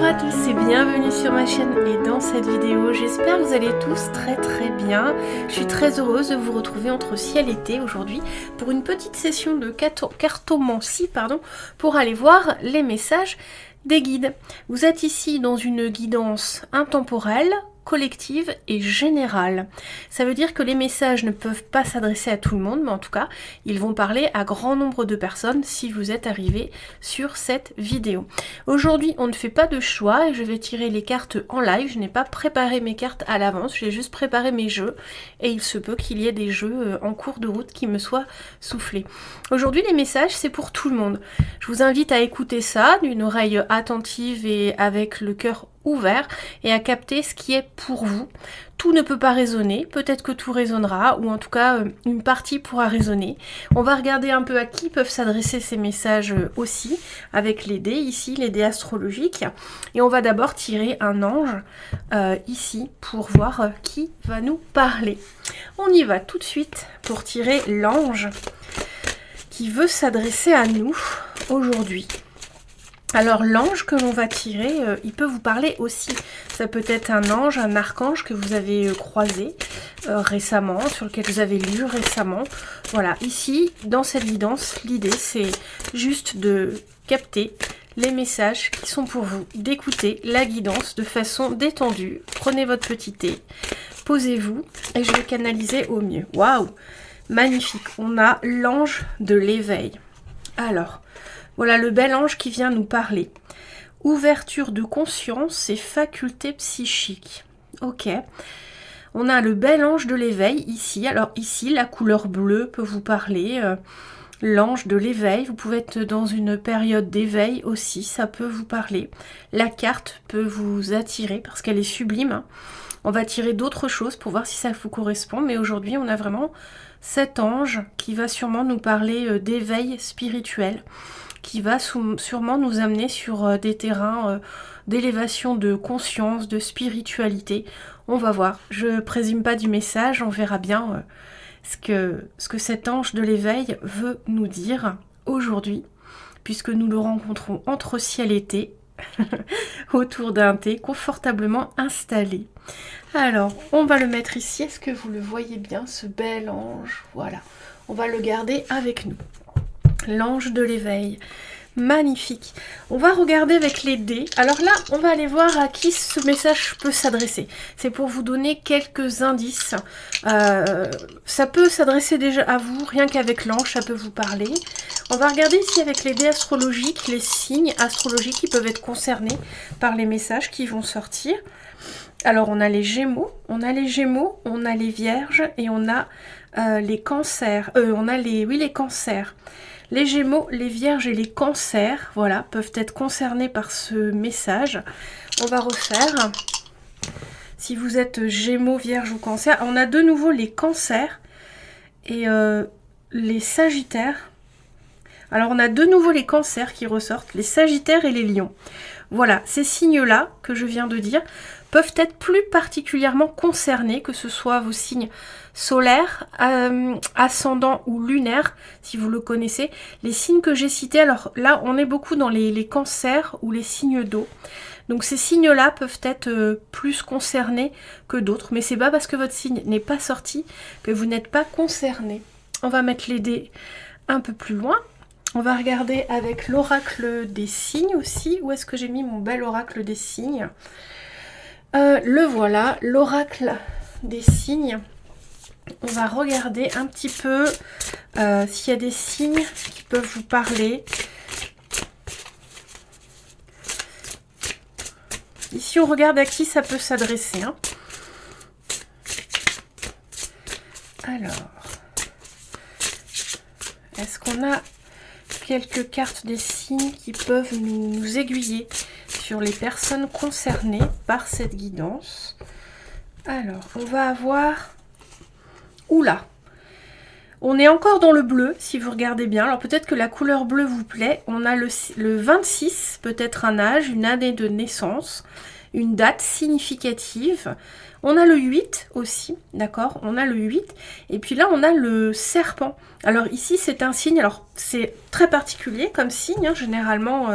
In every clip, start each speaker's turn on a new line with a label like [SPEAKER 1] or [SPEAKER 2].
[SPEAKER 1] à tous et bienvenue sur ma chaîne et dans cette vidéo, j'espère que vous allez tous très bien. Je suis très heureuse de vous retrouver entre ciel et été aujourd'hui pour une petite session de cartomancie pour aller voir les messages des guides. Vous êtes ici dans une guidance intemporelle, collective et générale. Ça veut dire que les messages ne peuvent pas s'adresser à tout le monde, mais en tout cas, ils vont parler à grand nombre de personnes si vous êtes arrivé sur cette vidéo. Aujourd'hui, on ne fait pas de choix et je vais tirer les cartes en live. Je n'ai pas préparé mes cartes à l'avance, j'ai juste préparé mes jeux et il se peut qu'il y ait des jeux en cours de route qui me soient soufflés. Aujourd'hui, les messages, c'est pour tout le monde. Je vous invite à écouter ça d'une oreille attentive et avec le cœur ouvert et à capter ce qui est pour vous. Tout ne peut pas résonner, peut-être que tout résonnera, ou en tout cas une partie pourra résonner. On va regarder un peu à qui peuvent s'adresser ces messages aussi, avec les dés ici, les dés astrologiques. Et on va d'abord tirer un ange ici pour voir qui va nous parler. On y va tout de suite pour tirer l'ange qui veut s'adresser à nous aujourd'hui. Alors l'ange que l'on va tirer, il peut vous parler aussi. Ça peut être un ange, un archange que vous avez croisé récemment, sur lequel vous avez lu récemment. Voilà, ici, dans cette guidance, l'idée c'est juste de capter les messages qui sont pour vous, d'écouter la guidance de façon détendue. Prenez votre petit thé, posez-vous et je vais canaliser au mieux. Waouh, magnifique, on a l'ange de l'éveil. Alors, voilà le bel ange qui vient nous parler. Ouverture de conscience et facultés psychiques. Ok. On a le bel ange de l'éveil ici. Alors ici, la couleur bleue peut vous parler. L'ange de l'éveil. Vous pouvez être dans une période d'éveil aussi. Ça peut vous parler. La carte peut vous attirer parce qu'elle est sublime. On va tirer d'autres choses pour voir si ça vous correspond. Mais aujourd'hui, on a vraiment cet ange qui va sûrement nous parler d'éveil spirituel, qui va sûrement nous amener sur des terrains d'élévation de conscience, de spiritualité. On va voir. Je présume pas du message, on verra bien ce que cet ange de l'éveil veut nous dire aujourd'hui, puisque nous le rencontrons entre ciel et été, autour d'un thé, confortablement installé. Alors, on va le mettre ici. Est-ce que vous le voyez bien, ce bel ange? Voilà. On va le garder avec nous. L'ange de l'éveil. Magnifique. On va regarder avec les dés. Alors là, on va aller voir à qui ce message peut s'adresser. C'est pour vous donner quelques indices. Ça peut s'adresser déjà à vous, rien qu'avec l'ange, ça peut vous parler. On va regarder ici avec les dés astrologiques, les signes astrologiques qui peuvent être concernés par les messages qui vont sortir. Alors on a les Gémeaux, on a les Vierges et on a les Cancers. Les Cancers. Les Gémeaux, les Vierges et les Cancers, voilà, peuvent être concernés par ce message. On va refaire. Si vous êtes Gémeaux, Vierges ou Cancer, on a de nouveau les Cancers et les Sagittaires. Alors on a de nouveau les Cancers qui ressortent, les Sagittaires et les Lions. Voilà, ces signes-là que je viens de dire peuvent être plus particulièrement concernés, que ce soit vos signes solaires, ascendants ou lunaires, si vous le connaissez. Les signes que j'ai cités, alors là, on est beaucoup dans les cancers ou les signes d'eau. Donc ces signes-là peuvent être plus concernés que d'autres, mais c'est pas parce que votre signe n'est pas sorti que vous n'êtes pas concerné. On va mettre les dés un peu plus loin. On va regarder avec l'oracle des signes aussi. Où est-ce que j'ai mis mon bel oracle des signes? Le voilà, l'oracle des signes. On va regarder un petit peu s'il y a des signes qui peuvent vous parler. Ici, on regarde à qui ça peut s'adresser. Hein. Alors, est-ce qu'on a quelques cartes des signes qui peuvent nous aiguiller sur les personnes concernées par cette guidance? Alors, on va avoir... Oula! On est encore dans le bleu, si vous regardez bien. Alors peut-être que la couleur bleue vous plaît. On a le 26, peut-être un âge, une année de naissance, une date significative. On a le 8 aussi, d'accord? On a le 8. Et puis là, on a le serpent. Alors ici, c'est un signe. Alors c'est très particulier comme signe. Hein. Généralement,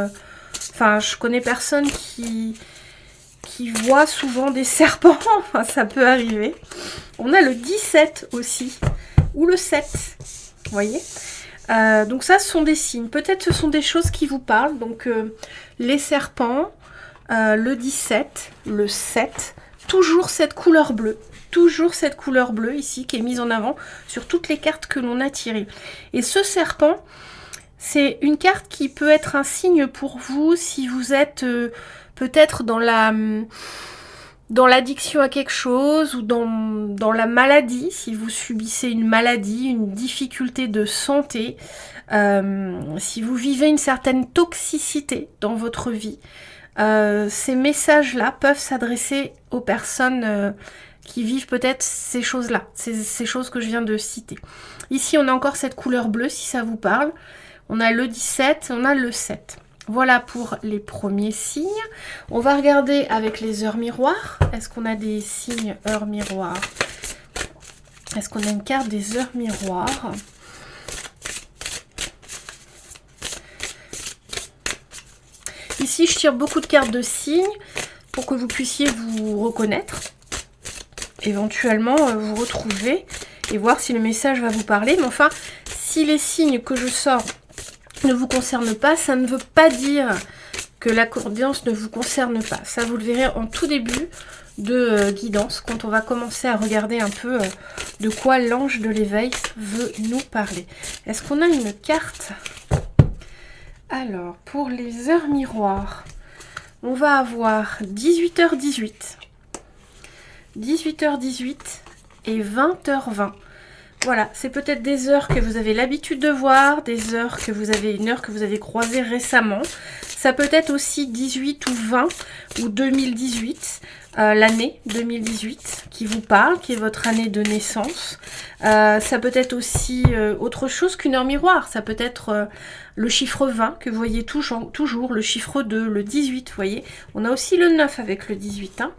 [SPEAKER 1] Enfin, je connais personne qui voit souvent des serpents. Enfin, ça peut arriver. On a le 17 aussi. Ou le 7. Vous voyez? Donc ça, ce sont des signes. Peut-être ce sont des choses qui vous parlent. Donc les serpents, le 17, le 7. Toujours cette couleur bleue. Toujours cette couleur bleue ici qui est mise en avant sur toutes les cartes que l'on a tirées. Et ce serpent, c'est une carte qui peut être un signe pour vous si vous êtes peut-être dans l'addiction à quelque chose ou dans la maladie, si vous subissez une maladie, une difficulté de santé, si vous vivez une certaine toxicité dans votre vie. Ces messages-là peuvent s'adresser aux personnes qui vivent peut-être ces choses-là, ces choses que je viens de citer. Ici, on a encore cette couleur bleue, si ça vous parle. On a le 17, on a le 7. Voilà pour les premiers signes. On va regarder avec les heures miroirs. Est-ce qu'on a des signes heures miroirs? Est-ce qu'on a une carte des heures miroirs? Ici, je tire beaucoup de cartes de signes pour que vous puissiez vous reconnaître. Éventuellement, vous retrouver et voir si le message va vous parler. Mais enfin, si les signes que je sors ne vous concernent pas, ça ne veut pas dire que la guidance ne vous concerne pas. Ça, vous le verrez en tout début de guidance, quand on va commencer à regarder un peu de quoi l'ange de l'éveil veut nous parler. Est-ce qu'on a une carte? Alors, pour les heures miroirs, on va avoir 18h18, 18h18 et 20h20. Voilà, c'est peut-être des heures que vous avez l'habitude de voir, des heures que vous avez, une heure que vous avez croisée récemment. Ça peut être aussi 18 ou 20 ou 2018, l'année 2018 qui vous parle, qui est votre année de naissance. Ça peut être aussi autre chose qu'une heure miroir. Ça peut être le chiffre 20 que vous voyez toujours, le chiffre 2, le 18, vous voyez. On a aussi le 9 avec le 18, hein.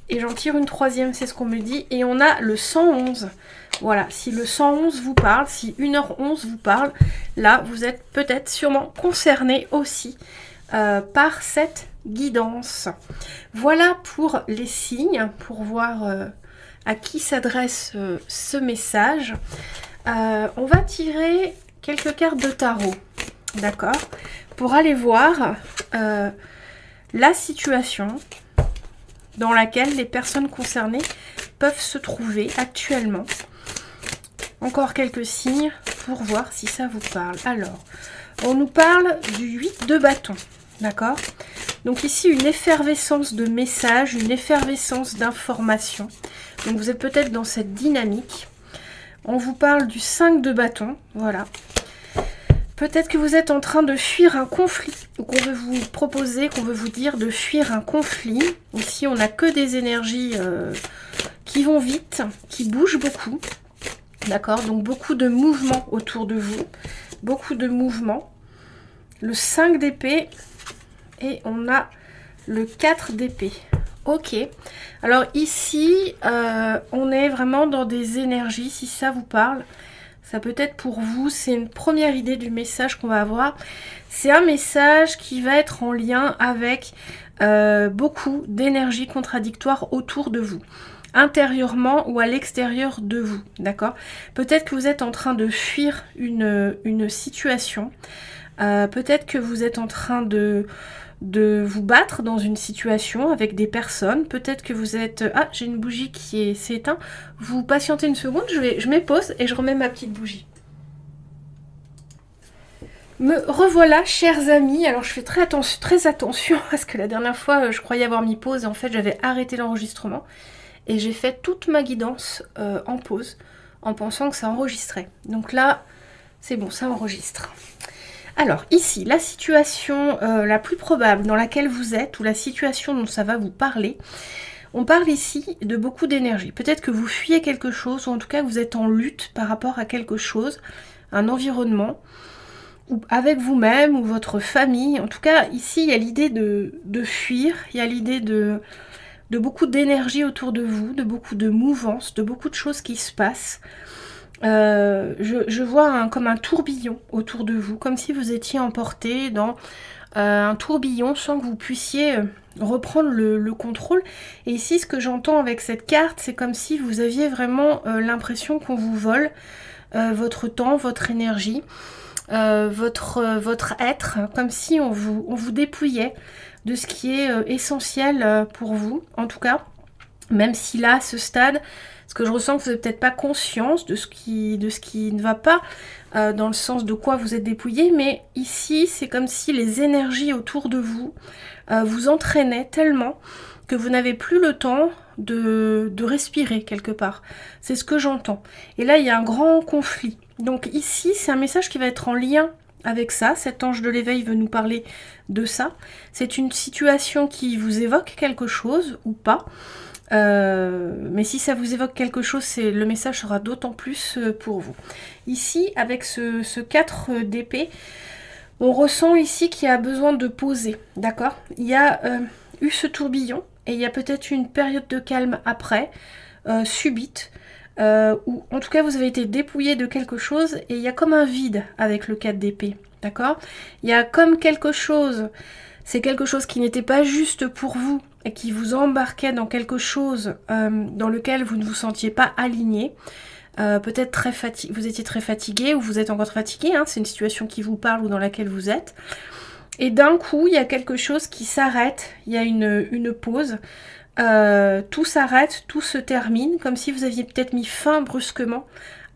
[SPEAKER 1] Et j'en tire une troisième, c'est ce qu'on me dit. Et on a le 111. Voilà, si le 111 vous parle, si 1h11 vous parle, là, vous êtes peut-être sûrement concerné aussi par cette guidance. Voilà pour les signes, pour voir à qui s'adresse ce message. On va tirer quelques cartes de tarot, d'accord, pour aller voir la situation dans laquelle les personnes concernées peuvent se trouver actuellement. Encore quelques signes pour voir si ça vous parle. Alors, on nous parle du 8 de bâton, d'accord? Donc ici, une effervescence de messages, une effervescence d'informations. Donc vous êtes peut-être dans cette dynamique. On vous parle du 5 de bâton, voilà. Peut-être que vous êtes en train de fuir un conflit, ou qu'on veut vous proposer, qu'on veut vous dire de fuir un conflit. Ici, on n'a que des énergies qui vont vite, qui bougent beaucoup. D'accord? Donc beaucoup de mouvements autour de vous. Beaucoup de mouvements. Le 5 d'épée et on a le 4 d'épée. Ok. Alors ici, on est vraiment dans des énergies, si ça vous parle. Ça peut être pour vous, c'est une première idée du message qu'on va avoir. C'est un message qui va être en lien avec beaucoup d'énergie contradictoire autour de vous, intérieurement ou à l'extérieur de vous, d'accord? Peut-être que vous êtes en train de fuir une situation, peut-être que vous êtes en train de vous battre dans une situation avec des personnes, peut-être que vous êtes... Ah, j'ai une bougie qui s'est éteinte. Vous patientez une seconde, je mets pause et je remets ma petite bougie. Me revoilà, chers amis. Alors je fais très attention parce que la dernière fois je croyais avoir mis pause et en fait j'avais arrêté l'enregistrement et j'ai fait toute ma guidance en pause en pensant que ça enregistrait. Donc là, c'est bon, ça enregistre. Alors ici, la situation la plus probable dans laquelle vous êtes, ou la situation dont ça va vous parler, on parle ici de beaucoup d'énergie. Peut-être que vous fuyez quelque chose, ou en tout cas vous êtes en lutte par rapport à quelque chose, un environnement, ou avec vous-même, ou votre famille. En tout cas, ici, il y a l'idée de fuir, il y a l'idée de beaucoup d'énergie autour de vous, de beaucoup de mouvance, de beaucoup de choses qui se passent. Je vois comme un tourbillon autour de vous, comme si vous étiez emporté dans un tourbillon sans que vous puissiez reprendre le contrôle. Et ici, ce que j'entends avec cette carte, c'est comme si vous aviez vraiment l'impression qu'on vous vole votre temps, votre énergie, votre être, comme si on vous dépouillait de ce qui est essentiel pour vous, en tout cas. Même si là, à ce stade, ce que je ressens, que vous n'avez peut-être pas conscience de ce qui ne va pas, dans le sens de quoi vous êtes dépouillé, mais ici, c'est comme si les énergies autour de vous vous entraînaient tellement que vous n'avez plus le temps de respirer quelque part. C'est ce que j'entends. Et là, il y a un grand conflit. Donc ici, c'est un message qui va être en lien avec ça. Cet ange de l'éveil veut nous parler de ça. C'est une situation qui vous évoque quelque chose ou pas. Mais si ça vous évoque quelque chose, le message sera d'autant plus pour vous. Ici, avec ce 4 d'épée, on ressent ici qu'il y a besoin de poser, d'accord? Il y a eu ce tourbillon, et il y a peut-être une période de calme après, subite, où en tout cas vous avez été dépouillé de quelque chose, et il y a comme un vide avec le 4 d'épée, d'accord? Il y a comme quelque chose, c'est quelque chose qui n'était pas juste pour vous, et qui vous embarquait dans quelque chose dans lequel vous ne vous sentiez pas aligné. Peut-être très fatigué, vous étiez très fatigué, ou vous êtes encore fatigué, hein, c'est une situation qui vous parle ou dans laquelle vous êtes. Et d'un coup, il y a quelque chose qui s'arrête, il y a une pause, tout s'arrête, tout se termine, comme si vous aviez peut-être mis fin brusquement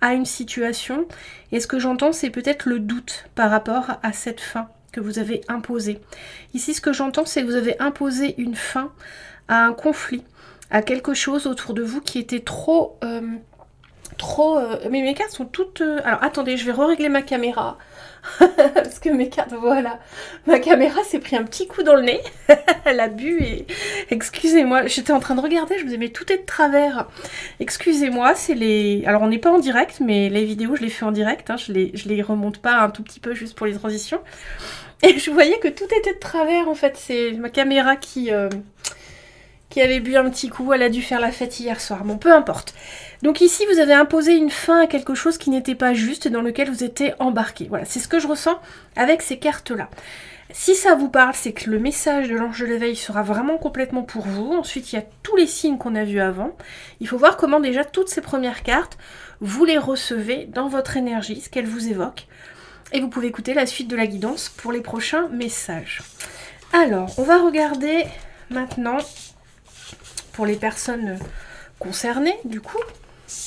[SPEAKER 1] à une situation. Et ce que j'entends, c'est peut-être le doute par rapport à cette fin que vous avez imposée. Ici, ce que j'entends, c'est que vous avez imposé une fin à un conflit, à quelque chose autour de vous qui était trop... Mais mes cartes sont toutes... Alors, attendez, je vais régler ma caméra. Parce que mes cartes, voilà. Ma caméra s'est pris un petit coup dans le nez. Elle a bu et... Excusez-moi, j'étais en train de regarder, je me disais, mais tout est de travers. Excusez-moi, c'est les... Alors, on n'est pas en direct, mais les vidéos, je les fais en direct. Hein. Je les remonte pas un tout petit peu juste pour les transitions. Et je voyais que tout était de travers, en fait. C'est ma caméra qui avait bu un petit coup. Elle a dû faire la fête hier soir. Bon, peu importe. Donc ici, vous avez imposé une fin à quelque chose qui n'était pas juste, dans lequel vous étiez embarqué. Voilà, c'est ce que je ressens avec ces cartes-là. Si ça vous parle, c'est que le message de l'ange de l'éveil sera vraiment complètement pour vous. Ensuite, il y a tous les signes qu'on a vus avant. Il faut voir comment déjà toutes ces premières cartes, vous les recevez dans votre énergie, ce qu'elles vous évoquent. Et vous pouvez écouter la suite de la guidance pour les prochains messages. Alors, on va regarder maintenant pour les personnes concernées, du coup.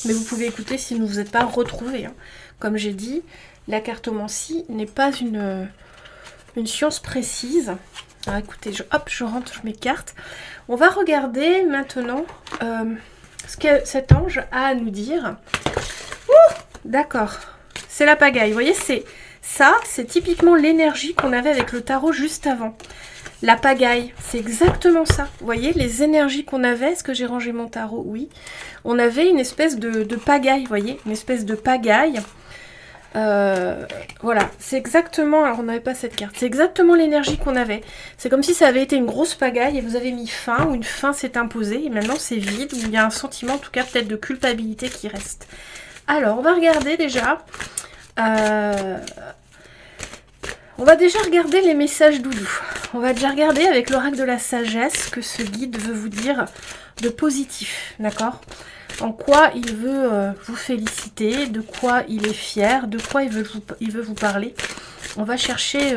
[SPEAKER 1] Mais vous pouvez écouter si vous n'êtes pas retrouvés. Hein. Comme j'ai dit, la cartomancie n'est pas une science précise. Alors écoutez, je rentre mes cartes. On va regarder maintenant ce que cet ange a à nous dire. D'accord, c'est la pagaille. Vous voyez, c'est typiquement l'énergie qu'on avait avec le tarot juste avant. La pagaille, c'est exactement ça. Vous voyez, les énergies qu'on avait, est-ce que j'ai rangé mon tarot? Oui. On avait une espèce de pagaille, vous voyez, une espèce de pagaille. Voilà, c'est exactement... Alors, on n'avait pas cette carte. C'est exactement l'énergie qu'on avait. C'est comme si ça avait été une grosse pagaille et vous avez mis fin, ou une fin s'est imposée, et maintenant c'est vide, ou il y a un sentiment, en tout cas, peut-être de culpabilité qui reste. Alors, on va regarder déjà... On va déjà regarder les messages doudou. On va déjà regarder avec l'oracle de la sagesse que ce guide veut vous dire de positif, d'accord? En quoi il veut vous féliciter, de quoi il est fier, de quoi il veut vous parler. On va chercher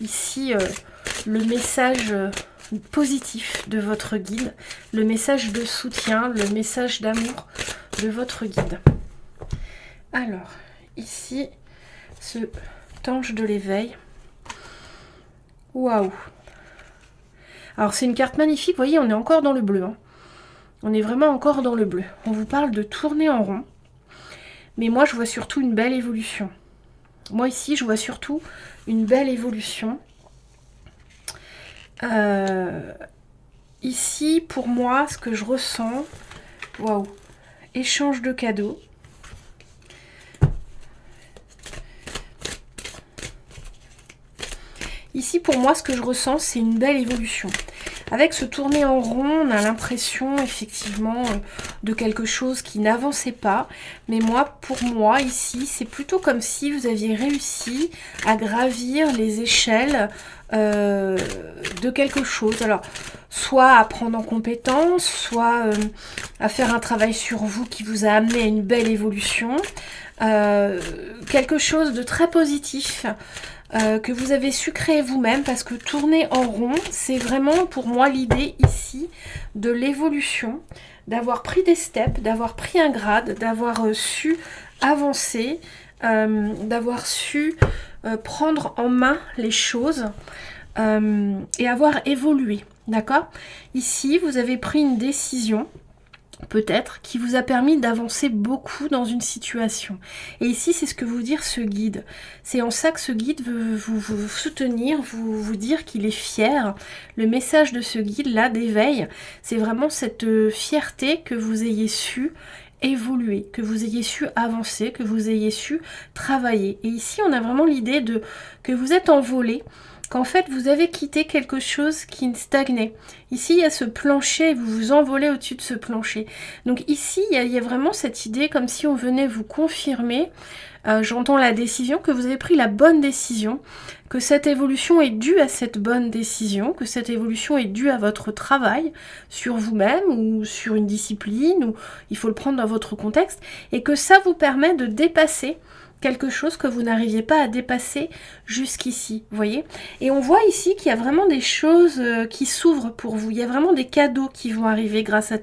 [SPEAKER 1] ici le message positif de votre guide, le message de soutien, le message d'amour de votre guide. Alors, ici, ce ange de l'éveil. Waouh! Alors, c'est une carte magnifique. Vous voyez, on est encore dans le bleu. Hein. On est vraiment encore dans le bleu. On vous parle de tourner en rond. Mais moi, je vois surtout une belle évolution. Moi, ici, je vois surtout une belle évolution. Ici, pour moi, ce que je ressens... Waouh! Échange de cadeaux. Ici, pour moi, ce que je ressens, c'est une belle évolution. Avec ce tourner en rond, on a l'impression, effectivement, de quelque chose qui n'avançait pas. Mais moi, pour moi, ici, c'est plutôt comme si vous aviez réussi à gravir les échelles de quelque chose. Alors, soit à prendre en compétence, soit à faire un travail sur vous qui vous a amené à une belle évolution. Quelque chose de très positif que vous avez su créer vous-même, parce que tourner en rond, c'est vraiment pour moi l'idée ici de l'évolution, d'avoir pris des steps, d'avoir pris un grade, d'avoir su avancer, d'avoir su prendre en main les choses et avoir évolué, d'accord? Ici, vous avez pris une décision, peut-être, qui vous a permis d'avancer beaucoup dans une situation. Et ici, c'est ce que veut dire ce guide. C'est en ça que ce guide veut vous soutenir, vous dire qu'il est fier. Le message de ce guide-là, d'éveil, c'est vraiment cette fierté que vous ayez su évoluer, que vous ayez su avancer, que vous ayez su travailler. Et ici, on a vraiment l'idée de que vous êtes envolé, qu'en fait, vous avez quitté quelque chose qui stagnait. Ici, il y a ce plancher, vous vous envolez au-dessus de ce plancher. Donc ici, il y a vraiment cette idée comme si on venait vous confirmer, j'entends la décision, que vous avez pris la bonne décision, que cette évolution est due à cette bonne décision, que cette évolution est due à votre travail sur vous-même ou sur une discipline, ou il faut le prendre dans votre contexte, et que ça vous permet de dépasser quelque chose que vous n'arriviez pas à dépasser jusqu'ici, vous voyez. Et on voit ici qu'il y a vraiment des choses qui s'ouvrent pour vous. Il y a vraiment des cadeaux qui vont arriver grâce à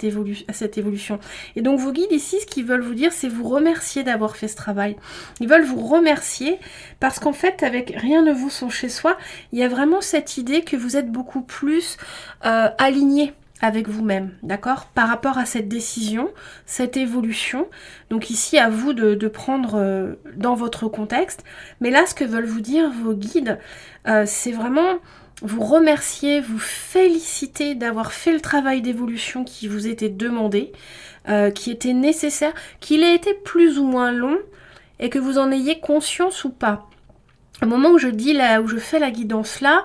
[SPEAKER 1] cette évolution. Et donc vos guides ici, ce qu'ils veulent vous dire, c'est vous remercier d'avoir fait ce travail. Ils veulent vous remercier parce qu'en fait, avec rien ne vous sont chez soi, il y a vraiment cette idée que vous êtes beaucoup plus aligné avec vous-même, d'accord, par rapport à cette décision, cette évolution. Donc ici, à vous de prendre dans votre contexte. Mais là, ce que veulent vous dire vos guides, c'est vraiment vous remercier, vous féliciter d'avoir fait le travail d'évolution qui vous était demandé, qui était nécessaire, qu'il ait été plus ou moins long, et que vous en ayez conscience ou pas. Au moment où je dis là, où je fais la guidance là,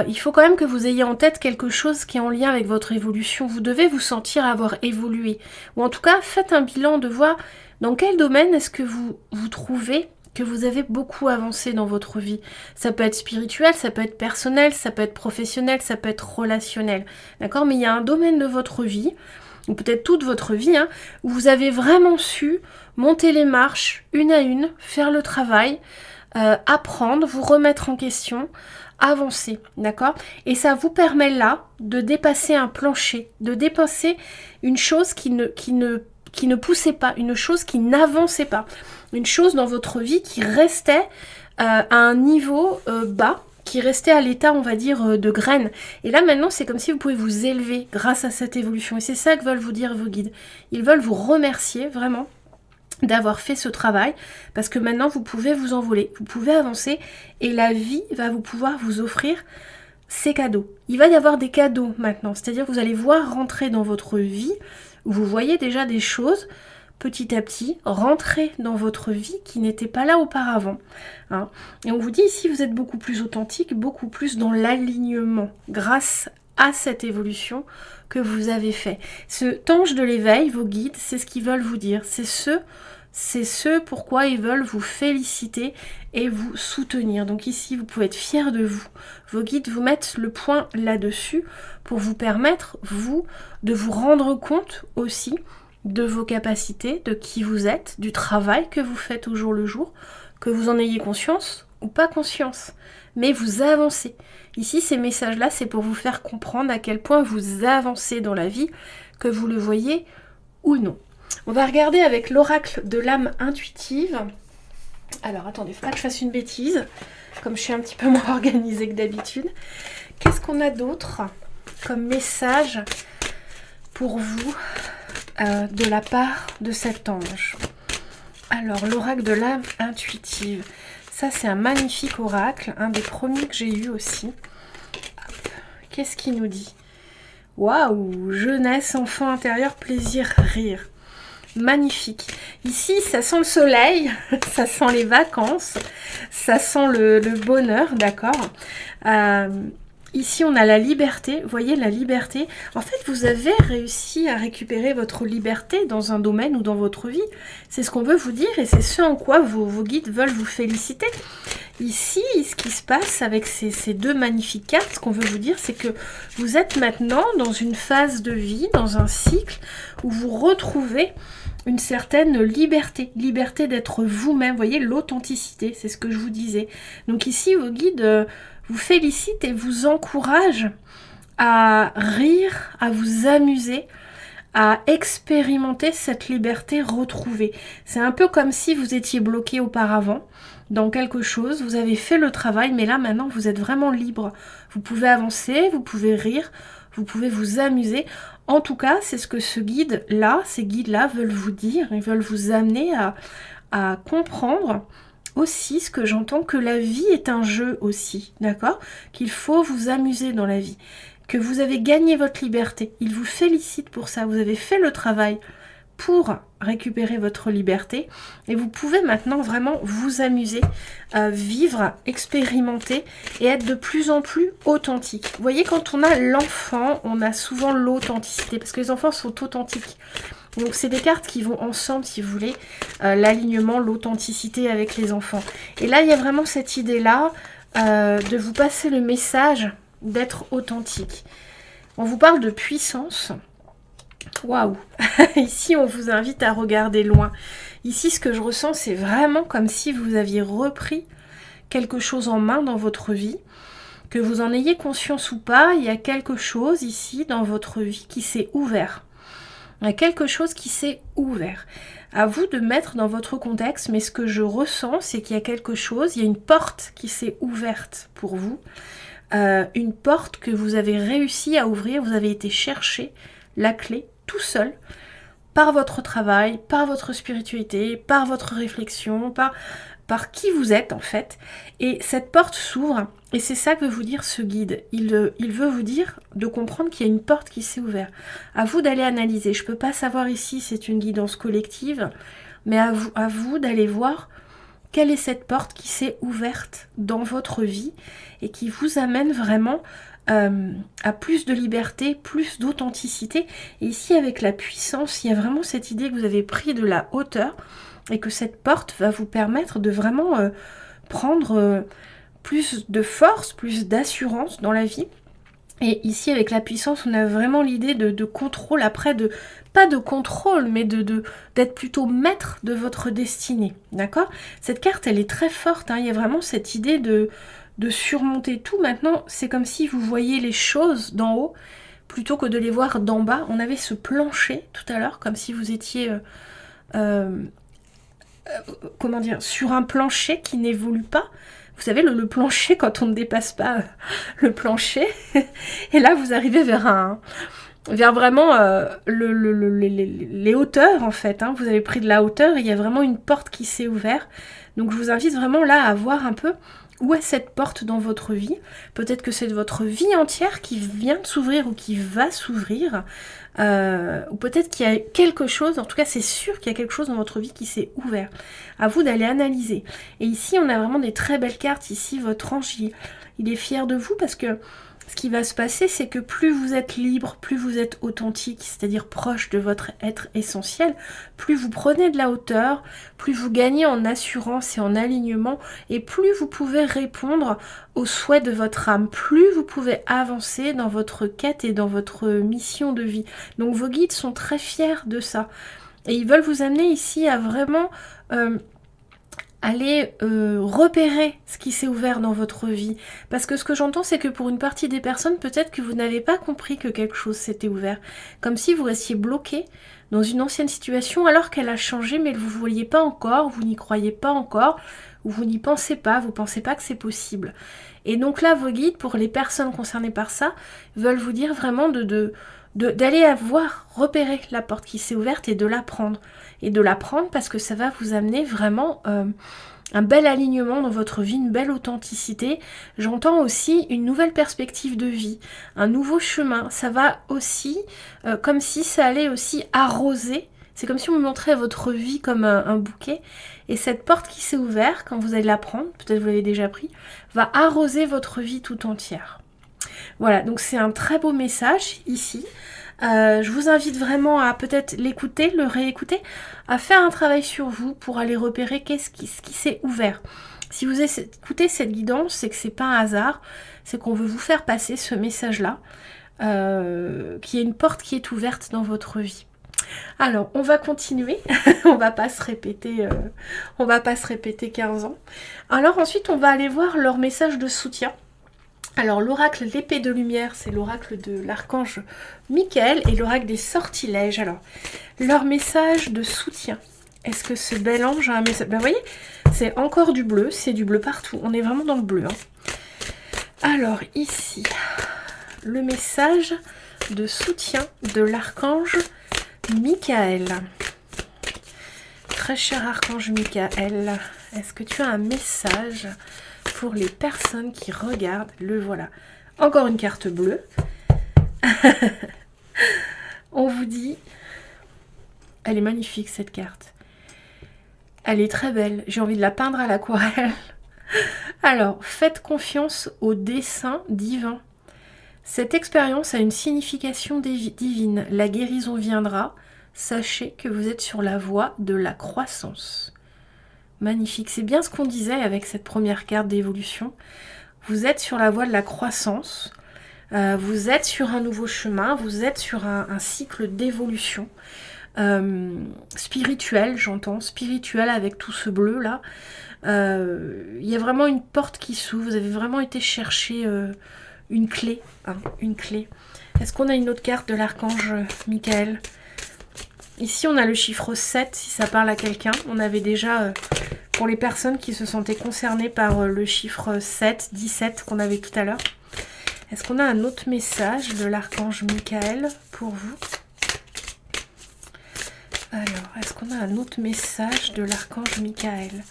[SPEAKER 1] il faut quand même que vous ayez en tête quelque chose qui est en lien avec votre évolution. Vous devez vous sentir avoir évolué. Ou en tout cas, faites un bilan de voir dans quel domaine est-ce que vous trouvez que vous avez beaucoup avancé dans votre vie. Ça peut être spirituel, ça peut être personnel, ça peut être professionnel, ça peut être relationnel. D'accord? Mais il y a un domaine de votre vie, ou peut-être toute votre vie, hein, où vous avez vraiment su monter les marches une à une, faire le travail, apprendre, vous remettre en question, avancer, d'accord? Et ça vous permet là de dépasser un plancher, de dépasser une chose qui ne poussait pas, une chose qui n'avançait pas, une chose dans votre vie qui restait à un niveau bas, qui restait à l'état, on va dire, de graine. Et là, maintenant, c'est comme si vous pouvez vous élever grâce à cette évolution. Et c'est ça que veulent vous dire vos guides. Ils veulent vous remercier, vraiment, d'avoir fait ce travail, parce que maintenant vous pouvez vous envoler, vous pouvez avancer et la vie va pouvoir vous offrir ces cadeaux. Il va y avoir des cadeaux maintenant, c'est-à-dire que vous allez voir rentrer dans votre vie, où vous voyez déjà des choses petit à petit rentrer dans votre vie qui n'étaient pas là auparavant. Hein. Et on vous dit ici, vous êtes beaucoup plus authentique, beaucoup plus dans l'alignement grâce à cette évolution que vous avez fait. Ce ange de l'éveil, vos guides, c'est ce qu'ils veulent vous dire. C'est ce pourquoi ils veulent vous féliciter et vous soutenir. Donc ici, vous pouvez être fiers de vous. Vos guides vous mettent le point là-dessus pour vous permettre, vous, de vous rendre compte aussi de vos capacités, de qui vous êtes, du travail que vous faites au jour le jour, que vous en ayez conscience ou pas conscience. Mais vous avancez. Ici, ces messages-là, c'est pour vous faire comprendre à quel point vous avancez dans la vie, que vous le voyez ou non. On va regarder avec l'oracle de l'âme intuitive. Alors, attendez, il ne faut pas que je fasse une bêtise, comme je suis un petit peu moins organisée que d'habitude. Qu'est-ce qu'on a d'autre comme message pour vous de la part de cet ange? Alors, l'oracle de l'âme intuitive. Ça, c'est un magnifique oracle, un des premiers que j'ai eu aussi. Qu'est-ce qu'il nous dit? Waouh! Jeunesse, enfant intérieur, plaisir, rire. magnifique. Ici, ça sent le soleil, ça sent les vacances, ça sent le bonheur, d'accord. Ici, on a la liberté. Vous voyez, la liberté. En fait, vous avez réussi à récupérer votre liberté dans un domaine ou dans votre vie. C'est ce qu'on veut vous dire et c'est ce en quoi vos guides veulent vous féliciter. Ici, ce qui se passe avec ces deux magnifiques cartes, ce qu'on veut vous dire, c'est que vous êtes maintenant dans une phase de vie, dans un cycle où vous retrouvez une certaine liberté. Liberté d'être vous-même. Vous voyez, l'authenticité, c'est ce que je vous disais. Donc ici, vos guides vous félicitent et vous encouragent à rire, à vous amuser, à expérimenter cette liberté retrouvée. C'est un peu comme si vous étiez bloqué auparavant dans quelque chose, vous avez fait le travail, mais là maintenant vous êtes vraiment libre. Vous pouvez avancer, vous pouvez rire, vous pouvez vous amuser. En tout cas, c'est ce que ces guides-là veulent vous dire, ils veulent vous amener à comprendre aussi ce que j'entends, que la vie est un jeu aussi, d'accord? Qu'il faut vous amuser dans la vie, que vous avez gagné votre liberté. Ils vous félicitent pour ça, vous avez fait le travail pour récupérer votre liberté et vous pouvez maintenant vraiment vous amuser, vivre, expérimenter et être de plus en plus authentique. Vous voyez, quand on a l'enfant, on a souvent l'authenticité parce que les enfants sont authentiques. Donc c'est des cartes qui vont ensemble, si vous voulez, l'alignement, l'authenticité avec les enfants. Et là, il y a vraiment cette idée-là de vous passer le message d'être authentique. On vous parle de puissance. Waouh. Ici, on vous invite à regarder loin. Ici, ce que je ressens, c'est vraiment comme si vous aviez repris quelque chose en main dans votre vie. Que vous en ayez conscience ou pas, il y a quelque chose ici dans votre vie qui s'est ouvert. Il y a quelque chose qui s'est ouvert. À vous de mettre dans votre contexte, mais ce que je ressens, c'est qu'il y a quelque chose, il y a une porte qui s'est ouverte pour vous. Une porte que vous avez réussi à ouvrir, vous avez été chercher la clé tout seul, par votre travail, par votre spiritualité, par votre réflexion, par qui vous êtes en fait. Et cette porte s'ouvre, et c'est ça que veut vous dire ce guide. Il veut vous dire de comprendre qu'il y a une porte qui s'est ouverte. À vous d'aller analyser. Je ne peux pas savoir ici, c'est une guidance collective, mais à vous d'aller voir quelle est cette porte qui s'est ouverte dans votre vie et qui vous amène vraiment à plus de liberté, plus d'authenticité. Et ici, avec la puissance, il y a vraiment cette idée que vous avez pris de la hauteur et que cette porte va vous permettre de vraiment prendre plus de force, plus d'assurance dans la vie. Et ici, avec la puissance, on a vraiment l'idée de contrôle, après, pas de contrôle, mais d'être plutôt maître de votre destinée, d'accord? Cette carte, elle est très forte, hein, il y a vraiment cette idée de surmonter tout. Maintenant, c'est comme si vous voyez les choses d'en haut, plutôt que de les voir d'en bas. On avait ce plancher, tout à l'heure, comme si vous étiez... comment dire, sur un plancher qui n'évolue pas. Vous savez, le plancher, quand on ne dépasse pas le plancher, et là vous arrivez vers vraiment les hauteurs en fait, hein. Vous avez pris de la hauteur et il y a vraiment une porte qui s'est ouverte. Donc je vous invite vraiment là à voir un peu où est cette porte dans votre vie. Peut-être que c'est de votre vie entière qui vient de s'ouvrir ou qui va s'ouvrir. Ou peut-être qu'il y a quelque chose, en tout cas c'est sûr qu'il y a quelque chose dans votre vie qui s'est ouvert. À vous d'aller analyser. Et ici on a vraiment des très belles cartes. Ici votre ange il est fier de vous parce que ce qui va se passer, c'est que plus vous êtes libre, plus vous êtes authentique, c'est-à-dire proche de votre être essentiel, plus vous prenez de la hauteur, plus vous gagnez en assurance et en alignement, et plus vous pouvez répondre aux souhaits de votre âme, plus vous pouvez avancer dans votre quête et dans votre mission de vie. Donc vos guides sont très fiers de ça. Et ils veulent vous amener ici à vraiment... allez repérer ce qui s'est ouvert dans votre vie. Parce que ce que j'entends, c'est que pour une partie des personnes, peut-être que vous n'avez pas compris que quelque chose s'était ouvert. Comme si vous restiez bloqué dans une ancienne situation alors qu'elle a changé, mais vous ne voyez pas encore, vous n'y croyez pas encore, ou vous n'y pensez pas, vous ne pensez pas que c'est possible. Et donc là, vos guides, pour les personnes concernées par ça, veulent vous dire vraiment d'aller repérer la porte qui s'est ouverte et de la prendre. Et de la prendre parce que ça va vous amener vraiment un bel alignement dans votre vie, une belle authenticité. J'entends aussi une nouvelle perspective de vie, un nouveau chemin. Ça va aussi, comme si ça allait aussi arroser C'est comme si on me montrait votre vie comme un bouquet. Et cette porte qui s'est ouverte, quand vous allez la prendre, peut-être vous l'avez déjà pris, va arroser votre vie tout entière. Voilà, donc c'est un très beau message ici. Je vous invite vraiment à peut-être l'écouter, le réécouter, à faire un travail sur vous pour aller repérer ce qui s'est ouvert. Si vous écoutez cette guidance, c'est que c'est pas un hasard, c'est qu'on veut vous faire passer ce message-là, qu'il y a une porte qui est ouverte dans votre vie. Alors, on va continuer, on va pas se répéter 15 ans. Alors ensuite, on va aller voir leur message de soutien. Alors l'oracle l'épée de lumière, c'est l'oracle de l'archange Michael et l'oracle des sortilèges. Alors, leur message de soutien. Est-ce que ce bel ange a un message? Ben, vous voyez, c'est encore du bleu, c'est du bleu partout. On est vraiment dans le bleu. Hein. Alors ici, le message de soutien de l'archange Michael. Très cher archange Michael, est-ce que tu as un message pour les personnes qui regardent? Le voilà. Encore une carte bleue. On vous dit... Elle est magnifique cette carte. Elle est très belle. J'ai envie de la peindre à l'aquarelle. Alors, faites confiance au dessein divin. Cette expérience a une signification divine. La guérison viendra. Sachez que vous êtes sur la voie de la croissance. Magnifique. C'est bien ce qu'on disait avec cette première carte d'évolution. Vous êtes sur la voie de la croissance. Vous êtes sur un nouveau chemin. Vous êtes sur un cycle d'évolution. Spirituel, j'entends. Spirituel avec tout ce bleu là. Il y a vraiment une porte qui s'ouvre. Vous avez vraiment été chercher une clé. Hein, une clé. Est-ce qu'on a une autre carte de l'archange Michael? Ici, on a le chiffre 7, si ça parle à quelqu'un. On avait déjà, pour les personnes qui se sentaient concernées par le chiffre 7, 17 qu'on avait tout à l'heure. Est-ce qu'on a un autre message de l'archange Michael pour vous? Alors, est-ce qu'on a un autre message de l'archange Michael?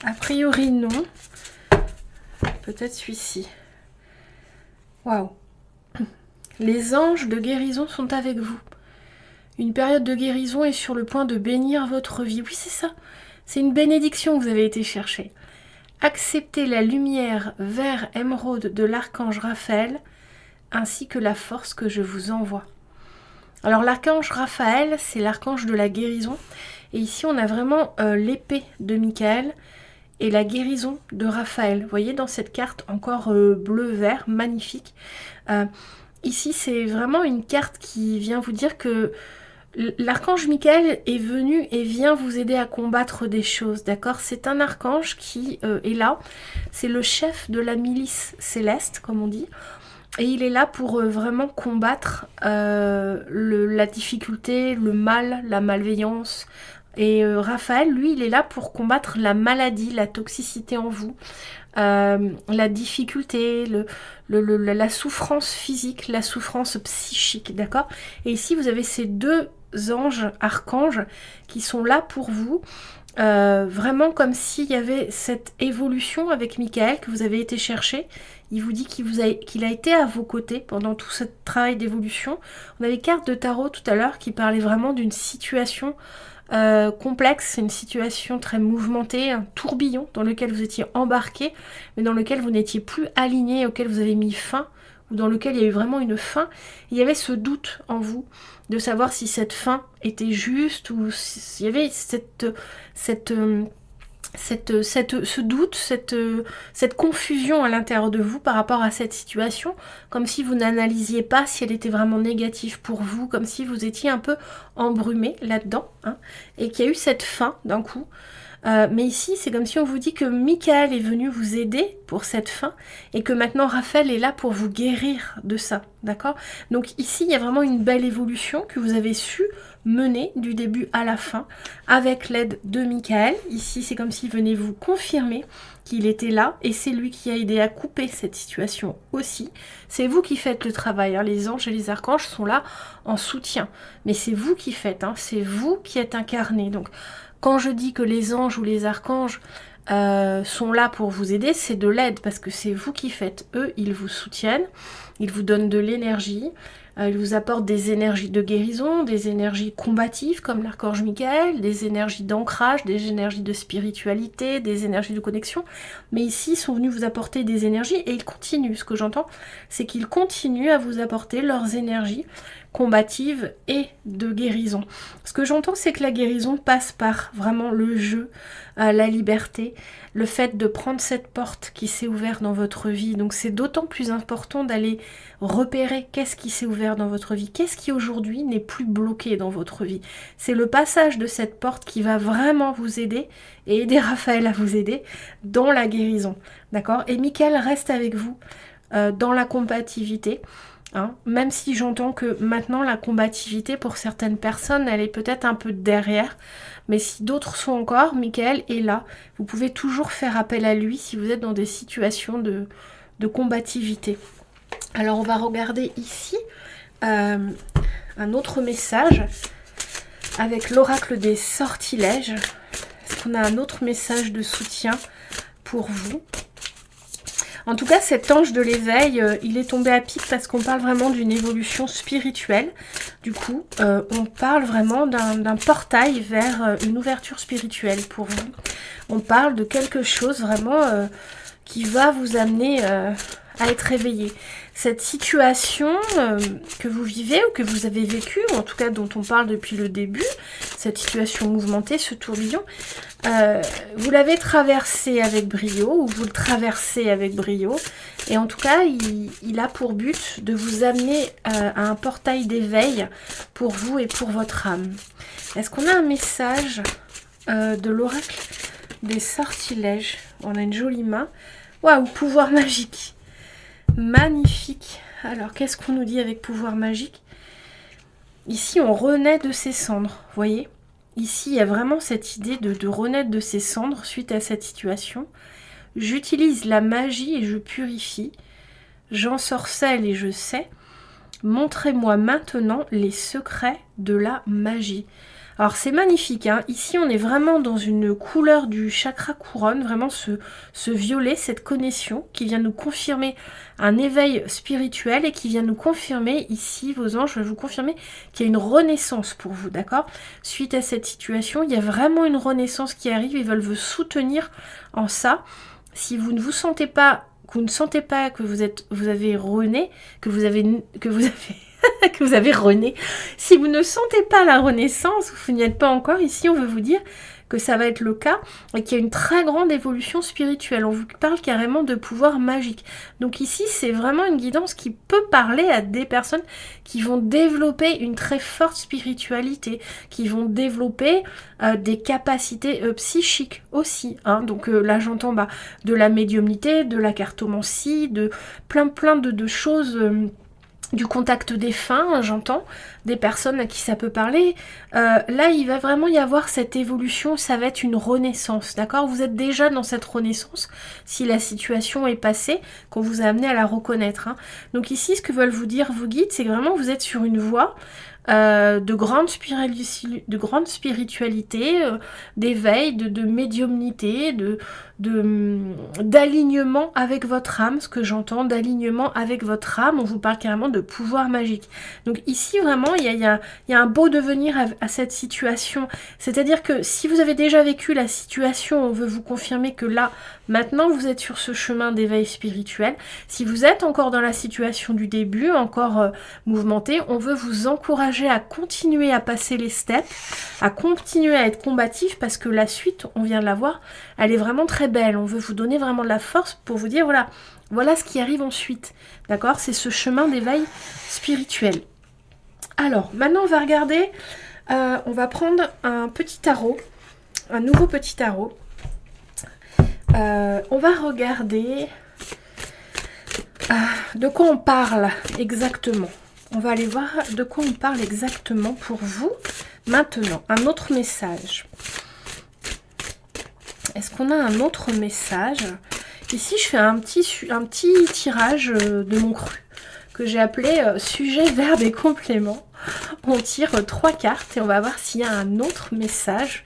[SPEAKER 1] A priori, non. Peut-être celui-ci. Waouh! Les anges de guérison sont avec vous. Une période de guérison est sur le point de bénir votre vie. Oui, c'est ça. C'est une bénédiction que vous avez été chercher. Acceptez la lumière vert émeraude de l'archange Raphaël, ainsi que la force que je vous envoie. Alors l'archange Raphaël, c'est l'archange de la guérison. Et ici, on a vraiment l'épée de Michael et la guérison de Raphaël. Vous voyez dans cette carte encore bleu-vert, magnifique. Ici, c'est vraiment une carte qui vient vous dire que l'archange Michael est venu et vient vous aider à combattre des choses, d'accord? C'est un archange qui est là. C'est le chef de la milice céleste, comme on dit. Et il est là pour vraiment combattre la difficulté, le mal, la malveillance. Et Raphaël, lui, il est là pour combattre la maladie, la toxicité en vous. La difficulté, la souffrance physique, la souffrance psychique, d'accord? Et ici, vous avez ces deux anges, archanges, qui sont là pour vous, vraiment comme s'il y avait cette évolution avec Michael que vous avez été chercher. Il vous dit qu'il a été à vos côtés pendant tout ce travail d'évolution. On avait carte de tarot tout à l'heure qui parlait vraiment d'une situation complexe, c'est une situation très mouvementée, un tourbillon dans lequel vous étiez embarqué, mais dans lequel vous n'étiez plus aligné, auquel vous avez mis fin, ou dans lequel il y a eu vraiment une fin. Il y avait ce doute en vous de savoir si cette fin était juste, ou s'il y avait ce doute, cette confusion à l'intérieur de vous par rapport à cette situation, comme si vous n'analysiez pas si elle était vraiment négative pour vous, comme si vous étiez un peu embrumé là-dedans, hein, et qu'il y a eu cette fin d'un coup. Mais ici, c'est comme si on vous dit que Michael est venu vous aider pour cette fin et que maintenant Raphaël est là pour vous guérir de ça, d'accord? Donc ici, il y a vraiment une belle évolution que vous avez su mener du début à la fin avec l'aide de Michael. Ici, c'est comme s'il venait vous confirmer qu'il était là et c'est lui qui a aidé à couper cette situation aussi. C'est vous qui faites le travail, hein. Les anges et les archanges sont là en soutien, mais c'est vous qui faites, hein. C'est vous qui êtes incarné. Donc, quand je dis que les anges ou les archanges sont là pour vous aider, c'est de l'aide parce que c'est vous qui faites. Eux, ils vous soutiennent, ils vous donnent de l'énergie, ils vous apportent des énergies de guérison, des énergies combatives comme l'archange Michael, des énergies d'ancrage, des énergies de spiritualité, des énergies de connexion. Mais ici, ils sont venus vous apporter des énergies et ils continuent. Ce que j'entends, c'est qu'ils continuent à vous apporter leurs énergies combatives et de guérison. Ce que j'entends, c'est que la guérison passe par vraiment le jeu, la liberté, le fait de prendre cette porte qui s'est ouverte dans votre vie. Donc c'est d'autant plus important d'aller repérer qu'est-ce qui s'est ouvert dans votre vie, qu'est-ce qui aujourd'hui n'est plus bloqué dans votre vie. C'est le passage de cette porte qui va vraiment vous aider et aider Raphaël à vous aider dans la guérison. D'accord? Et Michael reste avec vous dans la combativité. Hein, même si j'entends que maintenant la combativité pour certaines personnes elle est peut-être un peu derrière, mais si d'autres sont encore, Michael est là. Vous pouvez toujours faire appel à lui si vous êtes dans des situations de combativité. Alors on va regarder ici un autre message avec l'oracle des sortilèges. Est-ce qu'on a un autre message de soutien pour vous ? En tout cas, cet ange de l'éveil, il est tombé à pic parce qu'on parle vraiment d'une évolution spirituelle. Du coup, on parle vraiment d'un portail vers une ouverture spirituelle pour vous. On parle de quelque chose vraiment qui va vous amener à être éveillé. Cette situation que vous vivez ou que vous avez vécue, ou en tout cas dont on parle depuis le début, cette situation mouvementée, ce tourbillon, vous l'avez traversé avec brio, ou vous le traversez avec brio, et en tout cas, il a pour but de vous amener à un portail d'éveil pour vous et pour votre âme. Est-ce qu'on a un message de l'oracle des sortilèges? On a une jolie main. Waouh, pouvoir magique. Magnifique. Alors, qu'est-ce qu'on nous dit avec pouvoir magique? Ici, on renaît de ses cendres, vous voyez? Ici, il y a vraiment cette idée de renaître de ses cendres suite à cette situation. J'utilise la magie et je purifie. J'ensorcelle et je sais. Montrez-moi maintenant les secrets de la magie. Alors c'est magnifique, hein. Ici on est vraiment dans une couleur du chakra couronne, vraiment ce violet, cette connexion qui vient nous confirmer un éveil spirituel et qui vient nous confirmer ici, vos anges, je vais vous confirmer qu'il y a une renaissance pour vous, d'accord? Suite à cette situation, il y a vraiment une renaissance qui arrive, ils veulent vous soutenir en ça. Si vous ne vous sentez pas, que vous ne sentez pas que vous avez rené, que vous avez que vous avez rené. Si vous ne sentez pas la renaissance, vous n'y êtes pas encore, ici on veut vous dire que ça va être le cas et qu'il y a une très grande évolution spirituelle. On vous parle carrément de pouvoir magique. Donc ici, c'est vraiment une guidance qui peut parler à des personnes qui vont développer une très forte spiritualité, qui vont développer des capacités psychiques aussi. Hein. Donc là, j'entends de la médiumnité, de la cartomancie, de plein de choses... du contact défunt, j'entends, des personnes à qui ça peut parler. Là, il va vraiment y avoir cette évolution, ça va être une renaissance, d'accord? Vous êtes déjà dans cette renaissance, si la situation est passée, qu'on vous a amené à la reconnaître. Hein. Donc ici, ce que veulent vous dire vos guides, c'est que vraiment vous êtes sur une voie de grande spiritualité, d'éveil, de médiumnité, d'alignement avec votre âme, ce que j'entends, d'alignement avec votre âme, on vous parle carrément de pouvoir magique. Donc ici vraiment il y a un beau devenir à cette situation, c'est-à-dire que si vous avez déjà vécu la situation, on veut vous confirmer que là, maintenant vous êtes sur ce chemin d'éveil spirituel. Si vous êtes encore dans la situation du début, encore mouvementé, on veut vous encourager à continuer à passer les steps, à continuer à être combatif parce que la suite, on vient de la voir, elle est vraiment très belle. On veut vous donner vraiment de la force pour vous dire voilà ce qui arrive ensuite. D'accord? C'est ce chemin d'éveil spirituel. Alors, maintenant on va regarder, on va prendre un petit tarot, un nouveau petit tarot. On va regarder de quoi on parle exactement. On va aller voir de quoi on parle exactement pour vous. Maintenant, un autre message. Est-ce qu'on a un autre message? Ici, je fais un petit tirage de mon cru que j'ai appelé sujet, verbe et complément. On tire 3 cartes et on va voir s'il y a un autre message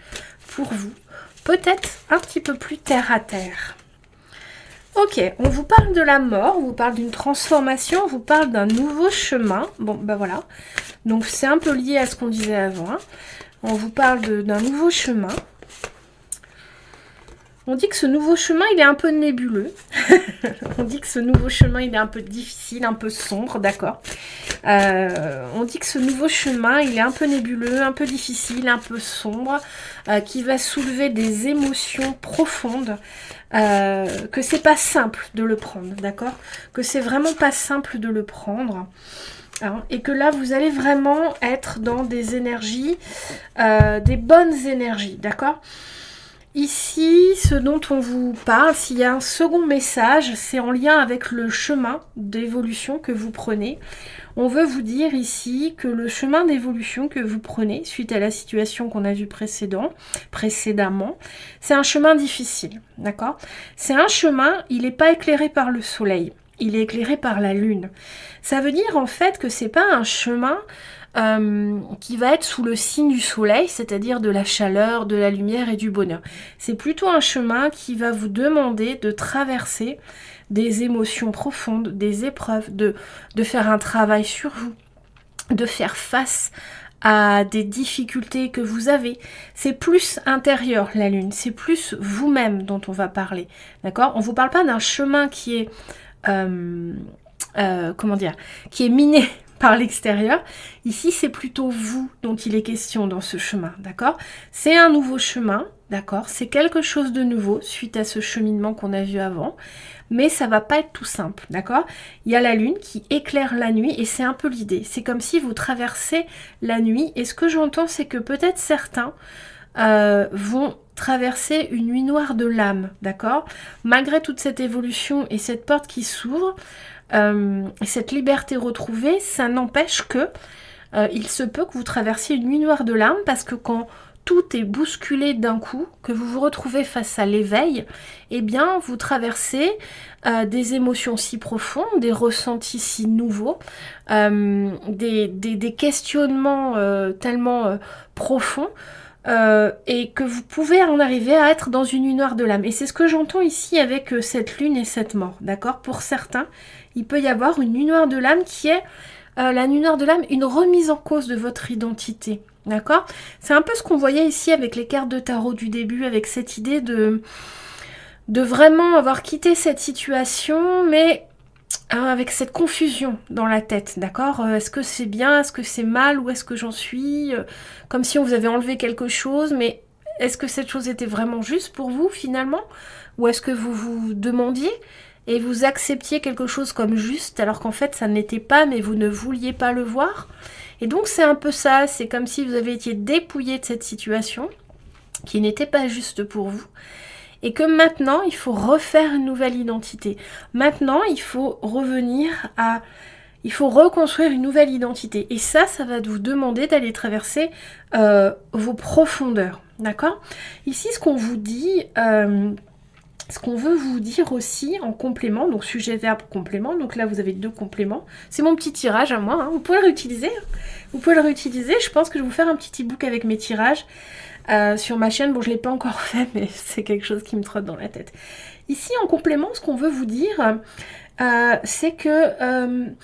[SPEAKER 1] pour vous, peut-être un petit peu plus terre à terre. Ok, on vous parle de la mort, on vous parle d'une transformation, on vous parle d'un nouveau chemin. Bon, ben voilà. Donc c'est un peu lié à ce qu'on disait avant. Hein. On vous parle d'un nouveau chemin. On dit que ce nouveau chemin, il est un peu nébuleux. On dit que ce nouveau chemin, il est un peu difficile, un peu sombre, d'accord. On dit que ce nouveau chemin, il est un peu nébuleux, un peu difficile, un peu sombre, qui va soulever des émotions profondes, que c'est pas simple de le prendre, d'accord. Que c'est vraiment pas simple de le prendre. Hein, et que là, vous allez vraiment être dans des énergies, des bonnes énergies, d'accord. Ici, ce dont on vous parle, s'il y a un second message, c'est en lien avec le chemin d'évolution que vous prenez. On veut vous dire ici que le chemin d'évolution que vous prenez, suite à la situation qu'on a vue précédemment, c'est un chemin difficile, d'accord? C'est un chemin, il n'est pas éclairé par le soleil, il est éclairé par la lune. Ça veut dire en fait que c'est pas un chemin qui va être sous le signe du soleil, c'est-à-dire de la chaleur, de la lumière et du bonheur. C'est plutôt un chemin qui va vous demander de traverser des émotions profondes, des épreuves, de faire un travail sur vous, de faire face à des difficultés que vous avez. C'est plus intérieur, la lune, c'est plus vous-même dont on va parler, d'accord? On ne vous parle pas d'un chemin qui est, qui est miné par l'extérieur. Ici, c'est plutôt vous dont il est question dans ce chemin, d'accord? C'est un nouveau chemin, d'accord? C'est quelque chose de nouveau suite à ce cheminement qu'on a vu avant, mais ça va pas être tout simple, d'accord? Il y a la lune qui éclaire la nuit et c'est un peu l'idée. C'est comme si vous traversez la nuit et ce que j'entends, c'est que peut-être certains vont traverser une nuit noire de l'âme, d'accord? Malgré toute cette évolution et cette porte qui s'ouvre, cette liberté retrouvée, ça n'empêche que il se peut que vous traversiez une nuit noire de l'âme parce que quand tout est bousculé d'un coup, que vous vous retrouvez face à l'éveil, eh bien vous traversez des émotions si profondes, des ressentis si nouveaux, des questionnements tellement profonds, et que vous pouvez en arriver à être dans une nuit noire de l'âme. Et c'est ce que j'entends ici avec cette lune et cette mort, d'accord? Pour certains, il peut y avoir une nuit noire de l'âme qui est, la nuit noire de l'âme, une remise en cause de votre identité, d'accord? C'est un peu ce qu'on voyait ici avec les cartes de tarot du début, avec cette idée de vraiment avoir quitté cette situation, mais avec cette confusion dans la tête, d'accord? Est-ce que c'est bien, est-ce que c'est mal, où est-ce que j'en suis? Comme si on vous avait enlevé quelque chose, mais est-ce que cette chose était vraiment juste pour vous finalement? Ou est-ce que vous vous demandiez et vous acceptiez quelque chose comme juste alors qu'en fait ça n'était pas, mais vous ne vouliez pas le voir? Et donc c'est un peu ça, c'est comme si vous avez été dépouillé de cette situation qui n'était pas juste pour vous. Et que maintenant, il faut refaire une nouvelle identité. Maintenant, il faut revenir à... Il faut reconstruire une nouvelle identité. Et ça va vous demander d'aller traverser vos profondeurs. D'accord? Ici, ce qu'on vous dit... ce qu'on veut vous dire aussi en complément, donc sujet, verbe, complément, donc là vous avez 2 compléments. C'est mon petit tirage à moi, hein. Vous pouvez le réutiliser. Vous pouvez le réutiliser. Je pense que je vais vous faire un petit e-book avec mes tirages. Sur ma chaîne, bon je ne l'ai pas encore fait, mais c'est quelque chose qui me trotte dans la tête. Ici, en complément, ce qu'on veut vous dire, c'est que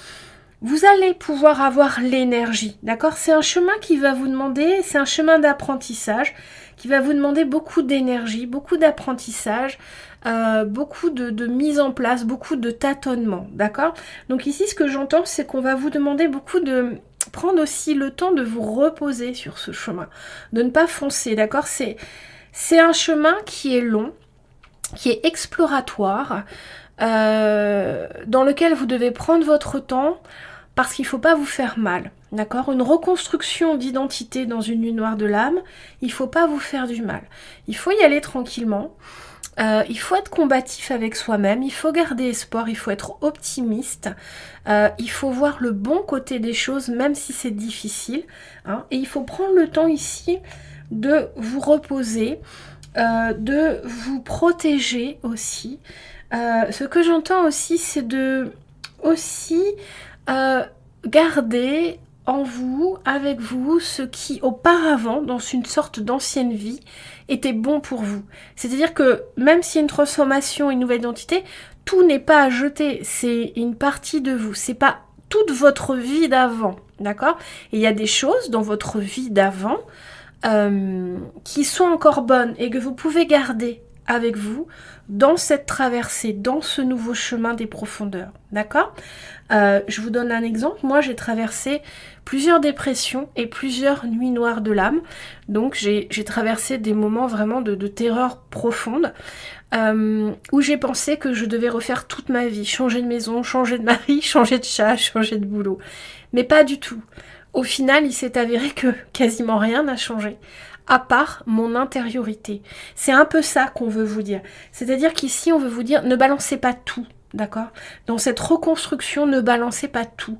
[SPEAKER 1] vous allez pouvoir avoir l'énergie, d'accord? C'est un chemin qui va vous demander, c'est un chemin d'apprentissage, qui va vous demander beaucoup d'énergie, beaucoup d'apprentissage, beaucoup de mise en place, beaucoup de tâtonnement, d'accord? Donc ici, ce que j'entends, c'est qu'on va vous demander beaucoup de... prendre aussi le temps de vous reposer sur ce chemin, de ne pas foncer, d'accord? C'est un chemin qui est long, qui est exploratoire, dans lequel vous devez prendre votre temps parce qu'il ne faut pas vous faire mal, d'accord? Une reconstruction d'identité dans une nuit noire de l'âme, il ne faut pas vous faire du mal. Il faut y aller tranquillement. Il faut être combatif avec soi-même, il faut garder espoir, il faut être optimiste, il faut voir le bon côté des choses même si c'est difficile, hein, et il faut prendre le temps ici de vous reposer, de vous protéger aussi. Ce que j'entends aussi, c'est de aussi garder en vous, avec vous, ce qui auparavant, dans une sorte d'ancienne vie, était bon pour vous. C'est-à-dire que même s'il y a une transformation, une nouvelle identité, tout n'est pas à jeter, c'est une partie de vous, c'est pas toute votre vie d'avant, d'accord? Et il y a des choses dans votre vie d'avant qui sont encore bonnes et que vous pouvez garder avec vous dans cette traversée, dans ce nouveau chemin des profondeurs, d'accord? Je vous donne un exemple. Moi, j'ai traversé plusieurs dépressions et plusieurs nuits noires de l'âme. Donc, j'ai traversé des moments vraiment de terreur profonde où j'ai pensé que je devais refaire toute ma vie, changer de maison, changer de mari, changer de chat, changer de boulot. Mais pas du tout. Au final, il s'est avéré que quasiment rien n'a changé, à part mon intériorité. C'est un peu ça qu'on veut vous dire. C'est-à-dire qu'ici, on veut vous dire, ne balancez pas tout, d'accord? Dans cette reconstruction, ne balancez pas tout.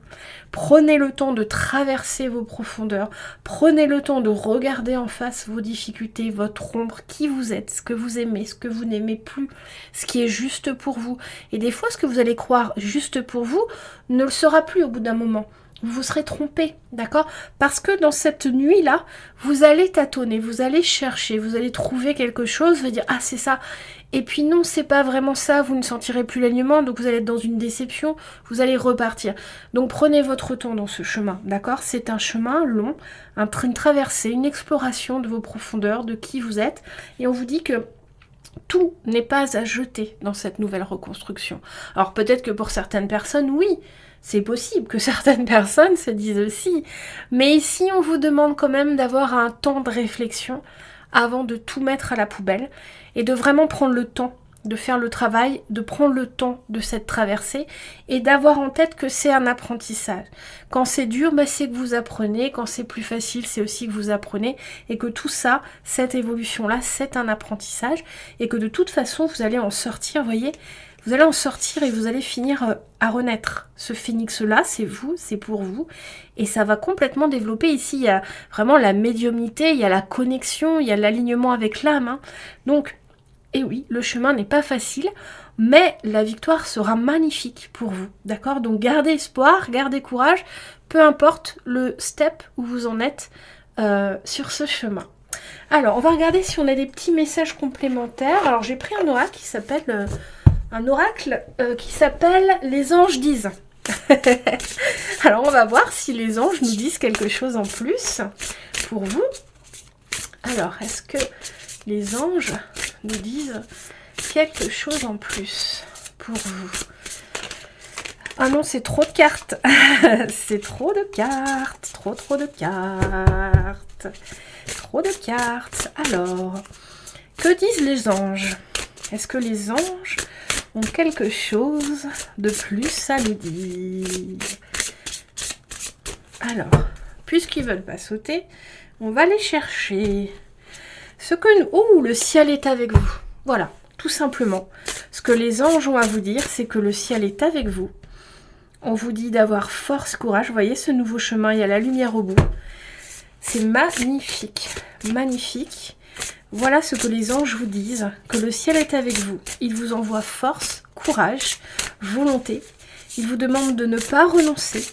[SPEAKER 1] Prenez le temps de traverser vos profondeurs. Prenez le temps de regarder en face vos difficultés, votre ombre, qui vous êtes, ce que vous aimez, ce que vous n'aimez plus, ce qui est juste pour vous. Et des fois, ce que vous allez croire juste pour vous ne le sera plus au bout d'un moment. Vous vous serez trompé, d'accord? Parce que dans cette nuit-là, vous allez tâtonner, vous allez chercher, vous allez trouver quelque chose, vous allez dire « Ah, c'est ça !» Et puis non, c'est pas vraiment ça, vous ne sentirez plus l'alignement, donc vous allez être dans une déception, vous allez repartir. Donc prenez votre temps dans ce chemin, d'accord? C'est un chemin long, une traversée, une exploration de vos profondeurs, de qui vous êtes, et on vous dit que tout n'est pas à jeter dans cette nouvelle reconstruction. Alors peut-être que pour certaines personnes, oui, c'est possible que certaines personnes se disent aussi. Mais ici, on vous demande quand même d'avoir un temps de réflexion avant de tout mettre à la poubelle et de vraiment prendre le temps de faire le travail, de prendre le temps de cette traversée et d'avoir en tête que c'est un apprentissage. Quand c'est dur, c'est que vous apprenez. Quand c'est plus facile, c'est aussi que vous apprenez. Et que tout ça, cette évolution-là, c'est un apprentissage. Et que de toute façon, vous allez en sortir, vous voyez. Vous allez en sortir et vous allez finir à renaître. Ce phénix-là, c'est vous, c'est pour vous. Et ça va complètement développer. Ici, il y a vraiment la médiumnité, il y a la connexion, il y a l'alignement avec l'âme. Hein. Donc, et oui, le chemin n'est pas facile, mais la victoire sera magnifique pour vous. D'accord? Donc, gardez espoir, gardez courage, peu importe le step où vous en êtes sur ce chemin. Alors, on va regarder si on a des petits messages complémentaires. Alors, j'ai pris un oracle qui s'appelle... Les anges disent. Alors on va voir si les anges nous disent quelque chose en plus pour vous. Alors est-ce que les anges nous disent quelque chose en plus pour vous? Ah non, c'est trop de cartes. C'est trop de cartes. Trop de cartes. Trop de cartes. Alors, que disent les anges? Est-ce que les anges ont quelque chose de plus à nous dire? Alors, puisqu'ils veulent pas sauter, on va les chercher. Ce que nous... Oh, le ciel est avec vous. Voilà, tout simplement. Ce que les anges ont à vous dire, c'est que le ciel est avec vous. On vous dit d'avoir force, courage. Vous voyez ce nouveau chemin, il y a la lumière au bout. C'est magnifique, magnifique. Voilà ce que les anges vous disent, que le ciel est avec vous. Il vous envoie force, courage, volonté. Il vous demande de ne pas renoncer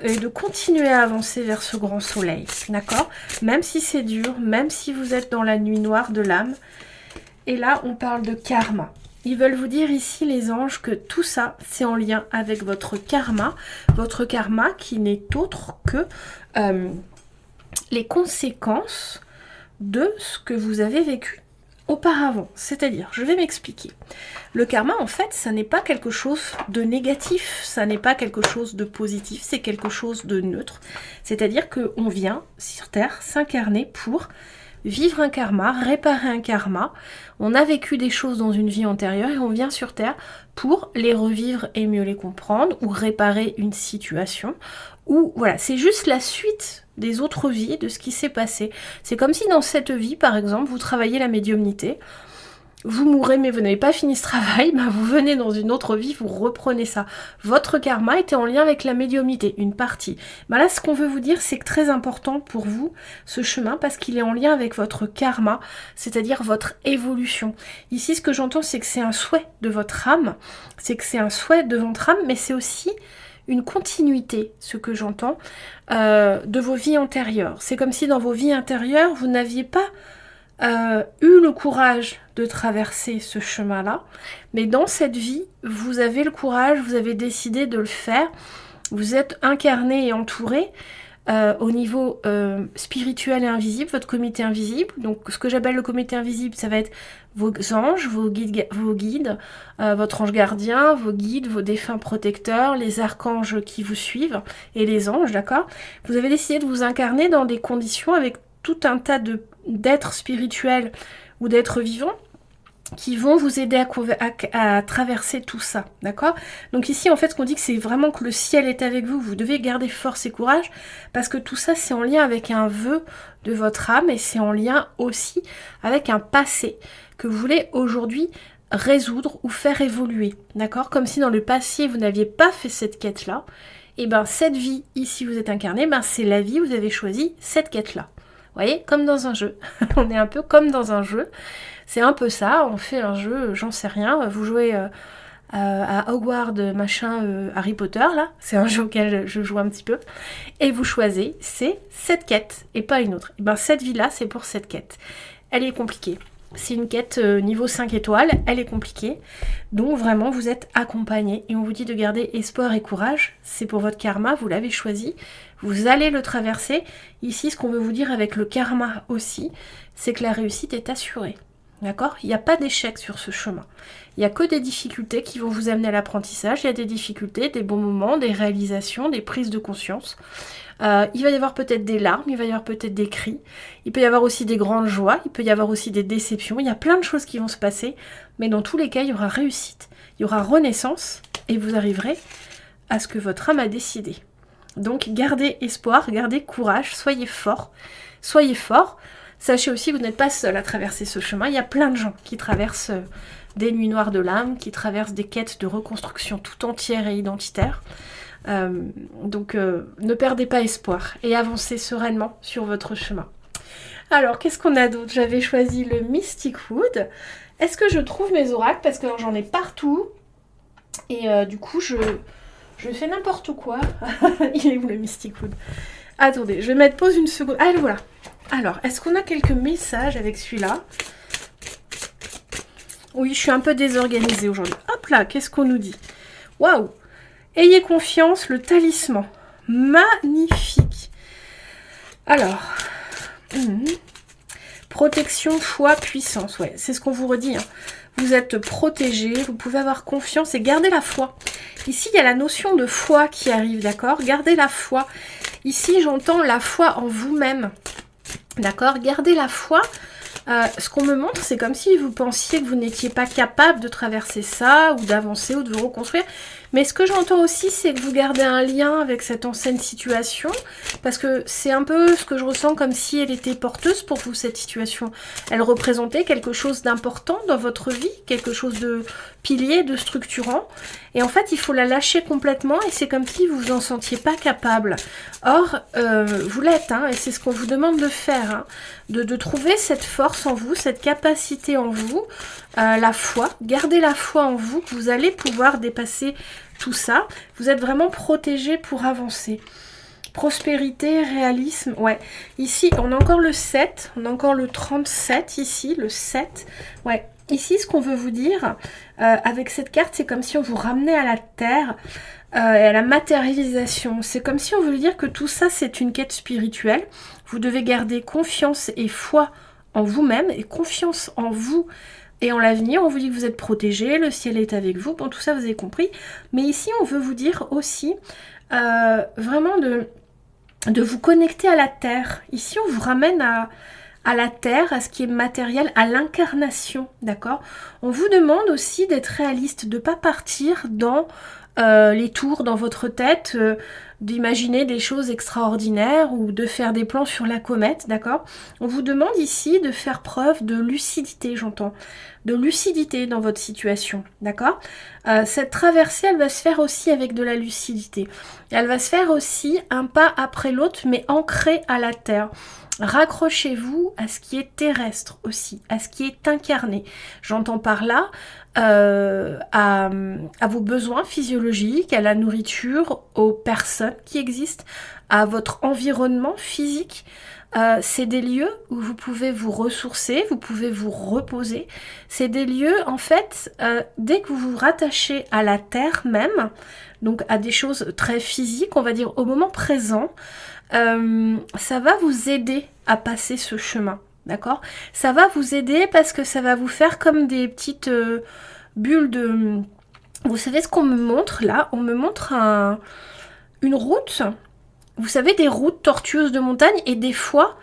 [SPEAKER 1] et de continuer à avancer vers ce grand soleil, d'accord? Même si c'est dur, même si vous êtes dans la nuit noire de l'âme. Et là, on parle de karma. Ils veulent vous dire ici, les anges, que tout ça, c'est en lien avec votre karma qui n'est autre que les conséquences de ce que vous avez vécu auparavant. C'est-à-dire, je vais m'expliquer. Le karma, en fait, ça n'est pas quelque chose de négatif, ça n'est pas quelque chose de positif, c'est quelque chose de neutre. C'est-à-dire qu'on vient sur Terre s'incarner pour vivre un karma, réparer un karma. On a vécu des choses dans une vie antérieure et on vient sur Terre pour les revivre et mieux les comprendre ou réparer une situation. Ou voilà, c'est juste la suite des autres vies, de ce qui s'est passé. C'est comme si dans cette vie, par exemple, vous travaillez la médiumnité, vous mourrez mais vous n'avez pas fini ce travail, vous venez dans une autre vie, vous reprenez ça. Votre karma était en lien avec la médiumnité, une partie. Là, ce qu'on veut vous dire, c'est que très important pour vous, ce chemin, parce qu'il est en lien avec votre karma, c'est-à-dire votre évolution. Ici, ce que j'entends, c'est que c'est un souhait de votre âme, mais c'est aussi une continuité, ce que j'entends, de vos vies antérieures. C'est comme si dans vos vies antérieures, vous n'aviez pas eu le courage de traverser ce chemin-là, mais dans cette vie, vous avez le courage, vous avez décidé de le faire, vous êtes incarné et entouré au niveau spirituel et invisible, votre comité invisible. Donc ce que j'appelle le comité invisible, ça va être vos anges, vos guides, votre ange gardien, vos guides, vos défunts protecteurs, les archanges qui vous suivent et les anges, d'accord? Vous avez décidé de vous incarner dans des conditions avec tout un tas d'êtres spirituels ou d'êtres vivants qui vont vous aider à traverser tout ça, d'accord? Donc ici, en fait, ce qu'on dit que c'est vraiment que le ciel est avec vous, vous devez garder force et courage, parce que tout ça, c'est en lien avec un vœu de votre âme, et c'est en lien aussi avec un passé que vous voulez aujourd'hui résoudre ou faire évoluer, d'accord? Comme si dans le passé, vous n'aviez pas fait cette quête-là, et ben cette vie, ici, vous êtes incarné, ben c'est la vie, vous avez choisi cette quête-là. Vous voyez, comme dans un jeu. On est un peu comme dans un jeu. C'est un peu ça, on fait un jeu, j'en sais rien, vous jouez à Hogwarts, machin, Harry Potter, là, c'est un jeu auquel je joue un petit peu, et vous choisissez cette quête, et pas une autre. Et ben cette vie-là, c'est pour cette quête. Elle est compliquée. C'est une quête niveau 5 étoiles, elle est compliquée, donc vraiment vous êtes accompagné, et on vous dit de garder espoir et courage, c'est pour votre karma, vous l'avez choisi, vous allez le traverser. Ici, ce qu'on veut vous dire avec le karma aussi, c'est que la réussite est assurée. D'accord? Il n'y a pas d'échec sur ce chemin. Il n'y a que des difficultés qui vont vous amener à l'apprentissage. Il y a des difficultés, des bons moments, des réalisations, des prises de conscience. Il va y avoir peut-être des larmes, il va y avoir peut-être des cris. Il peut y avoir aussi des grandes joies, il peut y avoir aussi des déceptions. Il y a plein de choses qui vont se passer. Mais dans tous les cas, il y aura réussite. Il y aura renaissance et vous arriverez à ce que votre âme a décidé. Donc gardez espoir, gardez courage, soyez fort. Soyez fort. Sachez aussi que vous n'êtes pas seul à traverser ce chemin. Il y a plein de gens qui traversent des nuits noires de l'âme, qui traversent des quêtes de reconstruction tout entières et identitaires. Donc ne perdez pas espoir et avancez sereinement sur votre chemin. Alors, qu'est-ce qu'on a d'autre? J'avais choisi le Mystic Wood. Est-ce que je trouve mes oracles? Parce que j'en ai partout. Et du coup, je fais n'importe quoi. Il est où le Mystic Wood? Attendez, je vais mettre pause une seconde. Ah, le voilà. Alors, est-ce qu'on a quelques messages avec celui-là? Oui, je suis un peu désorganisée aujourd'hui. Hop là, qu'est-ce qu'on nous dit? Waouh! Ayez confiance, le talisman. Magnifique. Alors, protection, foi, puissance. Ouais, c'est ce qu'on vous redit. Hein. Vous êtes protégé, vous pouvez avoir confiance et garder la foi. Ici, il y a la notion de foi qui arrive, d'accord? Gardez la foi. Ici, j'entends la foi en vous-même. D'accord? Gardez la foi. Ce qu'on me montre, c'est comme si vous pensiez que vous n'étiez pas capable de traverser ça, ou d'avancer, ou de vous reconstruire. Mais ce que j'entends aussi, c'est que vous gardez un lien avec cette ancienne situation, parce que c'est un peu ce que je ressens comme si elle était porteuse pour vous, cette situation. Elle représentait quelque chose d'important dans votre vie, quelque chose de pilier, de structurant. Et en fait, il faut la lâcher complètement, et c'est comme si vous vous en sentiez pas capable. Or, vous l'êtes, hein, et c'est ce qu'on vous demande de faire, hein, de trouver cette force en vous, cette capacité en vous, la foi. Gardez la foi en vous, que vous allez pouvoir dépasser tout ça. Vous êtes vraiment protégé pour avancer. Prospérité, réalisme, ouais. Ici, on a encore le 7, on a encore le 37 ici, le 7. Ouais, ici, ce qu'on veut vous dire, avec cette carte, c'est comme si on vous ramenait à la terre, et à la matérialisation. C'est comme si on veut dire que tout ça, c'est une quête spirituelle. Vous devez garder confiance et foi en vous-même, et confiance en vous et en l'avenir. On vous dit que vous êtes protégé, le ciel est avec vous. Bon, tout ça, vous avez compris. Mais ici, on veut vous dire aussi vraiment de vous connecter à la terre. Ici, on vous ramène à la terre, à ce qui est matériel, à l'incarnation, d'accord? On vous demande aussi d'être réaliste, de ne pas partir dans les tours dans votre tête, d'imaginer des choses extraordinaires ou de faire des plans sur la comète, d'accord? On vous demande ici de faire preuve de lucidité, j'entends, de lucidité dans votre situation, d'accord? Cette traversée, elle va se faire aussi avec de la lucidité. Elle va se faire aussi un pas après l'autre, mais ancrée à la terre. Raccrochez-vous à ce qui est terrestre aussi, à ce qui est incarné. J'entends par là à vos besoins physiologiques, à la nourriture, aux personnes qui existent, à votre environnement physique. C'est des lieux où vous pouvez vous ressourcer, vous pouvez vous reposer. C'est des lieux, en fait, dès que vous vous rattachez à la terre même, donc à des choses très physiques, on va dire au moment présent, ça va vous aider à passer ce chemin, d'accord? Ça va vous aider parce que ça va vous faire comme des petites bulles de... Vous savez ce qu'on me montre là? On me montre une route. Vous savez, des routes tortueuses de montagne, et des fois,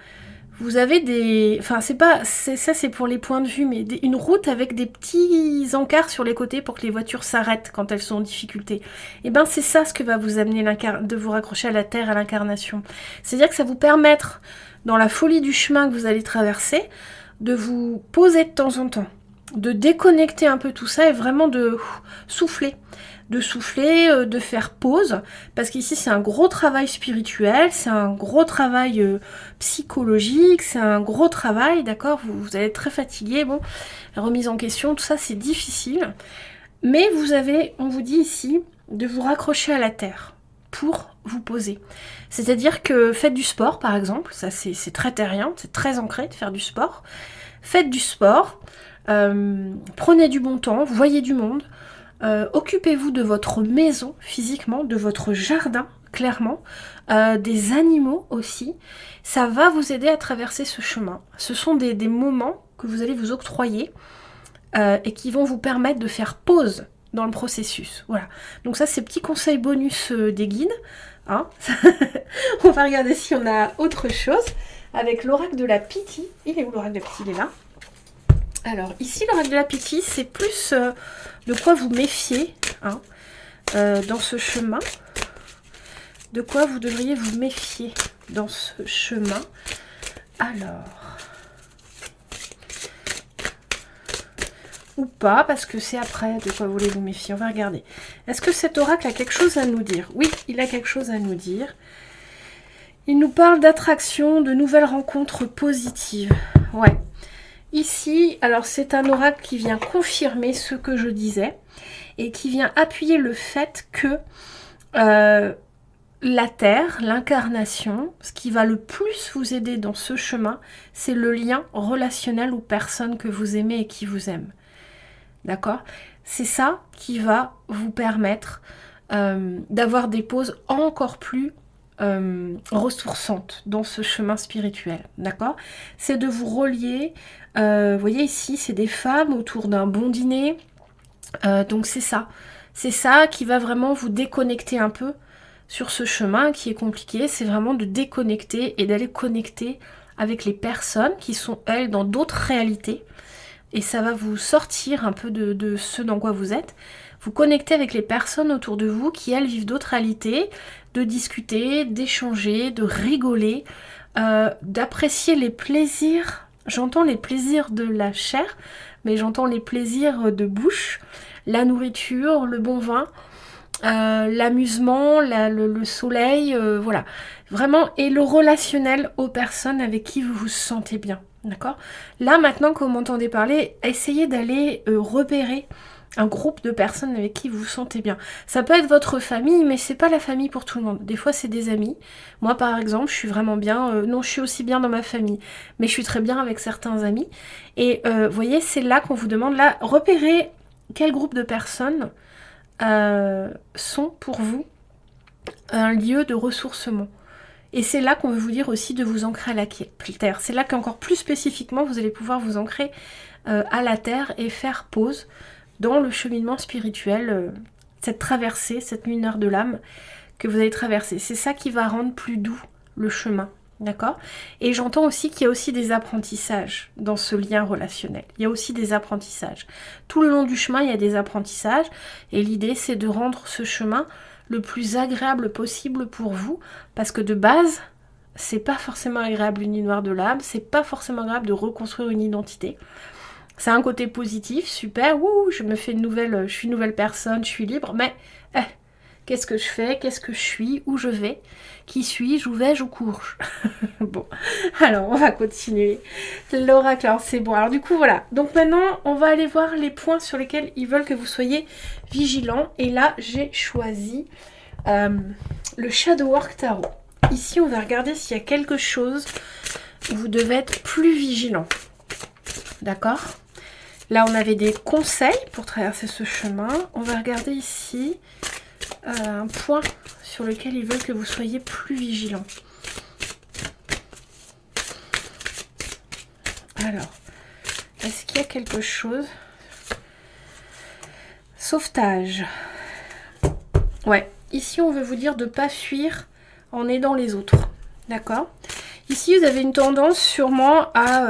[SPEAKER 1] vous avez des... Enfin, c'est pour les points de vue, mais une route avec des petits encarts sur les côtés pour que les voitures s'arrêtent quand elles sont en difficulté. Et ben, c'est ça ce que va vous amener de vous raccrocher à la terre, à l'incarnation. C'est-à-dire que ça vous permettre, dans la folie du chemin que vous allez traverser, de vous poser de temps en temps, de déconnecter un peu tout ça et vraiment de souffler. De faire pause, parce qu'ici c'est un gros travail spirituel, c'est un gros travail psychologique, c'est un gros travail, d'accord, vous allez être très fatigué, bon, la remise en question, tout ça c'est difficile, mais on vous dit ici, de vous raccrocher à la terre pour vous poser. C'est-à-dire que faites du sport par exemple, ça c'est très terrien, c'est très ancré de faire du sport, faites du sport, prenez du bon temps, voyez du monde, occupez-vous de votre maison physiquement, de votre jardin clairement, des animaux aussi. Ça va vous aider à traverser ce chemin. Ce sont des moments que vous allez vous octroyer et qui vont vous permettre de faire pause dans le processus. Voilà. Donc ça, c'est petit conseil bonus des guides. Hein. On va regarder si on a autre chose avec l'oracle de la Pythie. Il est où l'oracle de la Pythie? Il est là. Alors ici, l'oracle de la Pythie, c'est plus de quoi vous méfier hein, dans ce chemin. De quoi vous devriez vous méfier dans ce chemin. Alors, ou pas, parce que c'est après de quoi vous voulez vous méfier. On va regarder. Est-ce que cet oracle a quelque chose à nous dire? Oui, il a quelque chose à nous dire. Il nous parle d'attraction, de nouvelles rencontres positives. Ouais. Ici, alors c'est un oracle qui vient confirmer ce que je disais et qui vient appuyer le fait que la Terre, l'incarnation, ce qui va le plus vous aider dans ce chemin, c'est le lien relationnel aux personnes que vous aimez et qui vous aiment. D'accord? C'est ça qui va vous permettre d'avoir des pauses encore plus ressourçantes dans ce chemin spirituel. D'accord? C'est de vous relier. Vous voyez ici, c'est des femmes autour d'un bon dîner. Donc c'est ça. C'est ça qui va vraiment vous déconnecter un peu sur ce chemin qui est compliqué. C'est vraiment de déconnecter et d'aller connecter avec les personnes qui sont, elles, dans d'autres réalités. Et ça va vous sortir un peu de ce dans quoi vous êtes. Vous connectez avec les personnes autour de vous qui, elles, vivent d'autres réalités, de discuter, d'échanger, de rigoler, d'apprécier les plaisirs. J'entends les plaisirs de la chair, mais j'entends les plaisirs de bouche, la nourriture, le bon vin, l'amusement, le soleil, voilà. Vraiment, et le relationnel aux personnes avec qui vous vous sentez bien. D'accord? Là, maintenant que vous m'entendez parler, essayez d'aller repérer un groupe de personnes avec qui vous vous sentez bien. Ça peut être votre famille, mais c'est pas la famille pour tout le monde. Des fois, c'est des amis. Moi, par exemple, je suis vraiment bien... non, je suis aussi bien dans ma famille, mais je suis très bien avec certains amis. Et vous voyez, c'est là qu'on vous demande, là, repérer quel groupe de personnes sont pour vous un lieu de ressourcement. Et c'est là qu'on veut vous dire aussi de vous ancrer à la terre. C'est là qu'encore plus spécifiquement, vous allez pouvoir vous ancrer à la terre et faire pause dans le cheminement spirituel, cette traversée, cette lumière de l'âme que vous allez traverser. C'est ça qui va rendre plus doux le chemin, d'accord? Et j'entends aussi qu'il y a aussi des apprentissages dans ce lien relationnel. Il y a aussi des apprentissages. Tout le long du chemin, il y a des apprentissages. Et l'idée, c'est de rendre ce chemin le plus agréable possible pour vous, parce que de base, c'est pas forcément agréable une lumière de l'âme, c'est pas forcément agréable de reconstruire une identité. C'est un côté positif, super, wouh, je suis une nouvelle personne, je suis libre, mais Qu'est-ce que je fais? Qu'est-ce que je suis? Où je vais? Qui suis-je? Où vais-je? Où cours-je? Bon, alors on va continuer. L'oracle, alors c'est bon. Alors du coup, voilà. Donc maintenant, on va aller voir les points sur lesquels ils veulent que vous soyez vigilants. Et là, j'ai choisi le Shadow Work Tarot. Ici, on va regarder s'il y a quelque chose où vous devez être plus vigilant. D'accord? Là, on avait des conseils pour traverser ce chemin. On va regarder ici un point sur lequel ils veulent que vous soyez plus vigilant. Alors, est-ce qu'il y a quelque chose? Sauvetage. Ouais, ici, on veut vous dire de ne pas fuir en aidant les autres. D'accord? Ici, vous avez une tendance sûrement à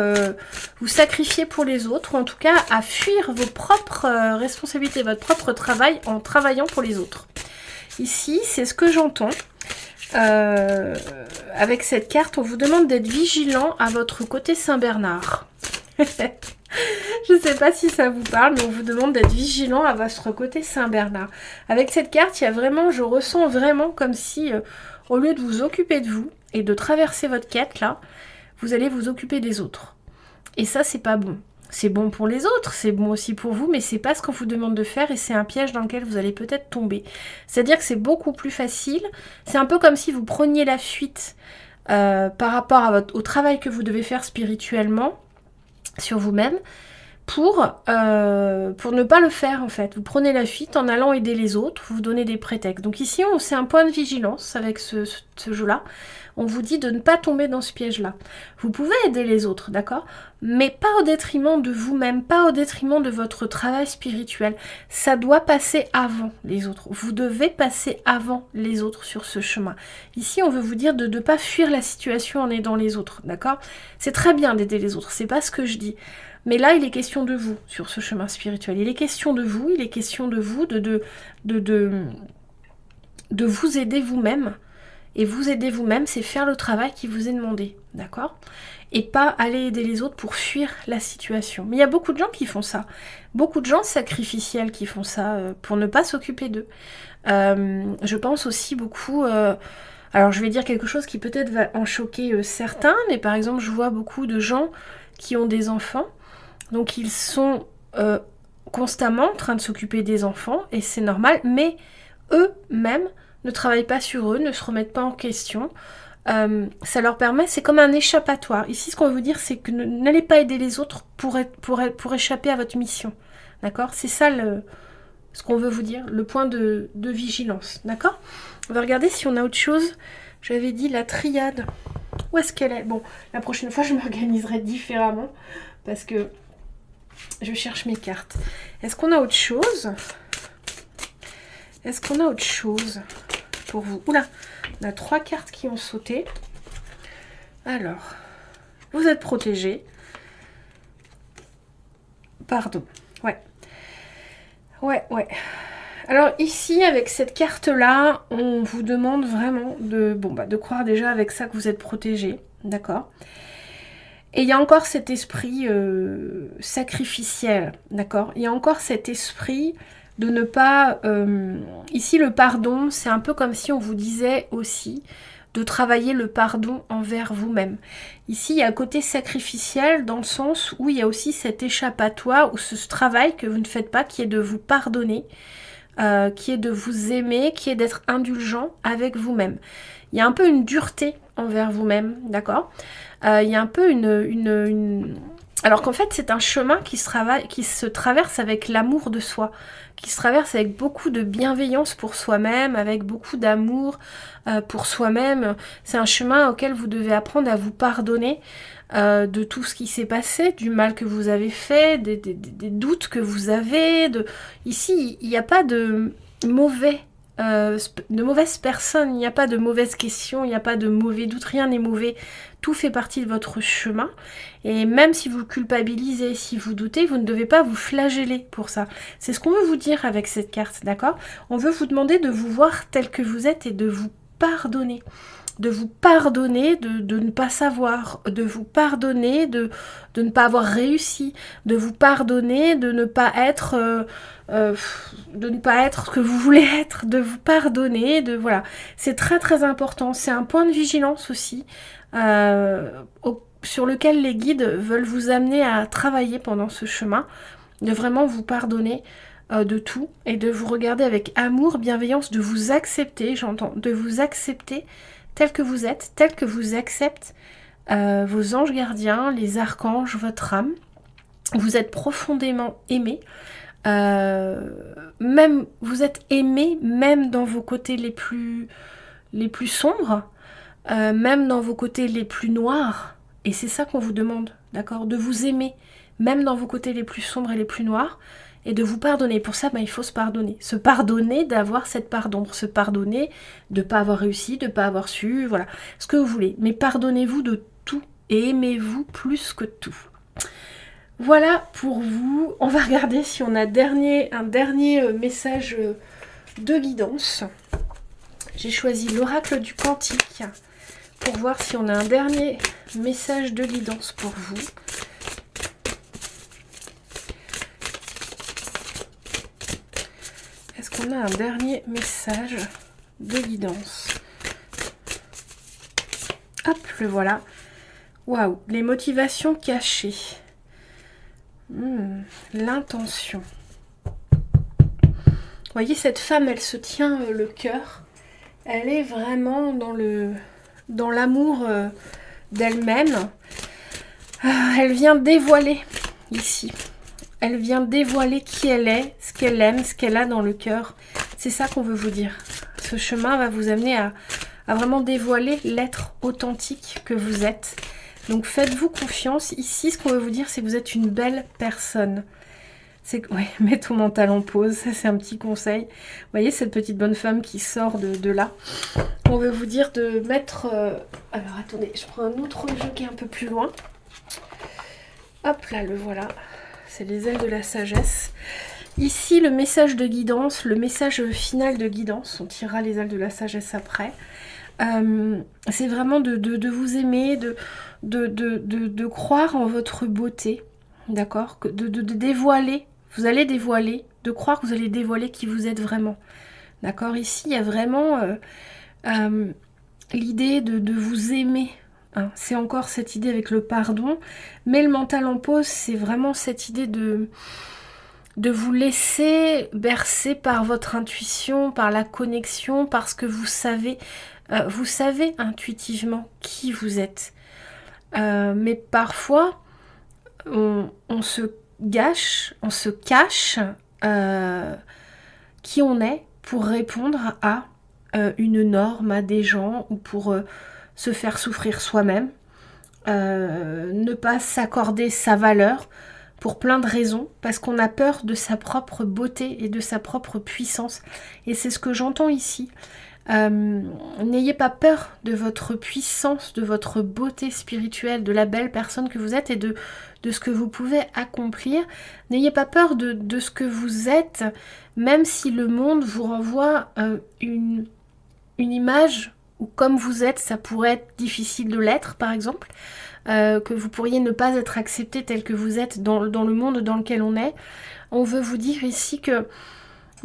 [SPEAKER 1] vous sacrifier pour les autres, ou en tout cas à fuir vos propres responsabilités, votre propre travail en travaillant pour les autres. Ici, c'est ce que j'entends. Avec cette carte, on vous demande d'être vigilant à votre côté Saint-Bernard. Je ne sais pas si ça vous parle, mais on vous demande d'être vigilant à votre côté Saint-Bernard. Avec cette carte, il y a vraiment, je ressens vraiment comme si, au lieu de vous occuper de vous et de traverser votre quête, là, vous allez vous occuper des autres. Et ça, c'est pas bon. C'est bon pour les autres, c'est bon aussi pour vous, mais c'est pas ce qu'on vous demande de faire et c'est un piège dans lequel vous allez peut-être tomber. C'est-à-dire que c'est beaucoup plus facile. C'est un peu comme si vous preniez la fuite par rapport au travail que vous devez faire spirituellement sur vous-même pour ne pas le faire en fait. Vous prenez la fuite en allant aider les autres, vous donnez des prétextes. Donc ici, c'est un point de vigilance avec ce jeu-là. On vous dit de ne pas tomber dans ce piège-là. Vous pouvez aider les autres, d'accord? Mais pas au détriment de vous-même, pas au détriment de votre travail spirituel. Ça doit passer avant les autres. Vous devez passer avant les autres sur ce chemin. Ici, on veut vous dire de ne pas fuir la situation en aidant les autres, d'accord? C'est très bien d'aider les autres, c'est pas ce que je dis. Mais là, il est question de vous sur ce chemin spirituel. Il est question de vous, il est question de vous, de vous aider vous-même. Et vous aider vous-même, c'est faire le travail qui vous est demandé, d'accord? Et pas aller aider les autres pour fuir la situation. Mais il y a beaucoup de gens qui font ça. Beaucoup de gens sacrificiels qui font ça pour ne pas s'occuper d'eux. Je pense aussi beaucoup... alors je vais dire quelque chose qui peut-être va en choquer certains, mais par exemple, je vois beaucoup de gens qui ont des enfants. Donc ils sont constamment en train de s'occuper des enfants, et c'est normal, mais eux-mêmes ne travaillent pas sur eux, ne se remettent pas en question. Ça leur permet, c'est comme un échappatoire. Ici, ce qu'on veut vous dire, c'est que n'allez pas aider les autres pour échapper à votre mission. D'accord? C'est ça ce qu'on veut vous dire, le point de vigilance. D'accord? On va regarder si on a autre chose. J'avais dit la triade. Où est-ce qu'elle est? Bon, la prochaine fois, je m'organiserai différemment parce que je cherche mes cartes. Est-ce qu'on a autre chose? Est-ce qu'on a autre chose pour vous? Oula, on a 3 cartes qui ont sauté. Alors, vous êtes protégés. Pardon, ouais. Ouais. Alors ici, avec cette carte-là, on vous demande vraiment de croire déjà avec ça que vous êtes protégés, d'accord? Et il y a encore cet esprit sacrificiel, d'accord? Il y a encore cet esprit de ne pas... ici, le pardon, c'est un peu comme si on vous disait aussi de travailler le pardon envers vous-même. Ici, il y a un côté sacrificiel dans le sens où il y a aussi cet échappatoire ou ce travail que vous ne faites pas, qui est de vous pardonner, qui est de vous aimer, qui est d'être indulgent avec vous-même. Il y a un peu une dureté envers vous-même, d'accord? Il y a un peu alors qu'en fait, c'est un chemin qui se traverse avec l'amour de soi, qui se traverse avec beaucoup de bienveillance pour soi-même, avec beaucoup d'amour pour soi-même. C'est un chemin auquel vous devez apprendre à vous pardonner de tout ce qui s'est passé, du mal que vous avez fait, des doutes que vous avez. Ici, il n'y a pas de mauvaises personnes, il n'y a pas de mauvaises questions, il n'y a pas de mauvais doutes, rien n'est mauvais, tout fait partie de votre chemin, et même si vous culpabilisez, si vous doutez, vous ne devez pas vous flageller pour ça. C'est ce qu'on veut vous dire avec cette carte, d'accord? On veut vous demander de vous voir tel que vous êtes et de vous pardonner. de vous pardonner de ne pas savoir, de vous pardonner de ne pas avoir réussi, de vous pardonner de ne pas être ce que vous voulez être, de vous pardonner, voilà. C'est très très important, c'est un point de vigilance aussi sur lequel les guides veulent vous amener à travailler pendant ce chemin, de vraiment vous pardonner de tout et de vous regarder avec amour, bienveillance, de vous accepter, j'entends, de vous accepter tel que vous êtes, tel que vous acceptent vos anges gardiens, les archanges, votre âme. Vous êtes profondément aimé. Même vous êtes aimé même dans vos côtés les plus sombres, même dans vos côtés les plus noirs. Et c'est ça qu'on vous demande, d'accord, de vous aimer même dans vos côtés les plus sombres et les plus noirs. Et de vous pardonner. Pour ça, il faut se pardonner. Se pardonner d'avoir cette part d'ombre. Se pardonner de ne pas avoir réussi, de ne pas avoir su, voilà. Ce que vous voulez. Mais pardonnez-vous de tout et aimez-vous plus que tout. Voilà pour vous. On va regarder si on a un dernier message de guidance. J'ai choisi l'oracle du Cantique pour voir si on a un dernier message de guidance pour vous. On a un dernier message de guidance. Hop, le voilà. Waouh, les motivations cachées. L'intention. Vous voyez, cette femme, elle se tient le cœur. Elle est vraiment dans l'amour d'elle-même. Elle vient dévoiler ici. Elle vient dévoiler qui elle est, ce qu'elle aime, ce qu'elle a dans le cœur. C'est ça qu'on veut vous dire. Ce chemin va vous amener à vraiment dévoiler l'être authentique que vous êtes. Donc faites-vous confiance. Ici, ce qu'on veut vous dire, c'est que vous êtes une belle personne. Ouais, mets ton mental en pause. Ça, c'est un petit conseil. Vous voyez cette petite bonne femme qui sort de là. On veut vous dire de mettre... Alors, attendez, je prends un autre jeu qui est un peu plus loin. Hop là, le voilà. C'est les ailes de la sagesse. Ici, le message de guidance, le message final de guidance. On tirera les ailes de la sagesse après. C'est vraiment de vous aimer, de croire en votre beauté. D'accord, de dévoiler. Vous allez dévoiler, de croire que vous allez dévoiler qui vous êtes vraiment. D'accord, ici, il y a vraiment l'idée de vous aimer. Hein, c'est encore cette idée avec le pardon, mais le mental en pause, c'est vraiment cette idée de vous laisser bercer par votre intuition, par la connexion, parce que vous savez intuitivement qui vous êtes. Mais parfois, on se gâche, on se cache qui on est pour répondre à une norme, à des gens, ou pour... se faire souffrir soi-même, ne pas s'accorder sa valeur pour plein de raisons, parce qu'on a peur de sa propre beauté et de sa propre puissance. Et c'est ce que j'entends ici. N'ayez pas peur de votre puissance, de votre beauté spirituelle, de la belle personne que vous êtes et de ce que vous pouvez accomplir. N'ayez pas peur de ce que vous êtes, même si le monde vous renvoie une image ou comme vous êtes, ça pourrait être difficile de l'être, par exemple, que vous pourriez ne pas être accepté tel que vous êtes dans le monde dans lequel on est. On veut vous dire ici que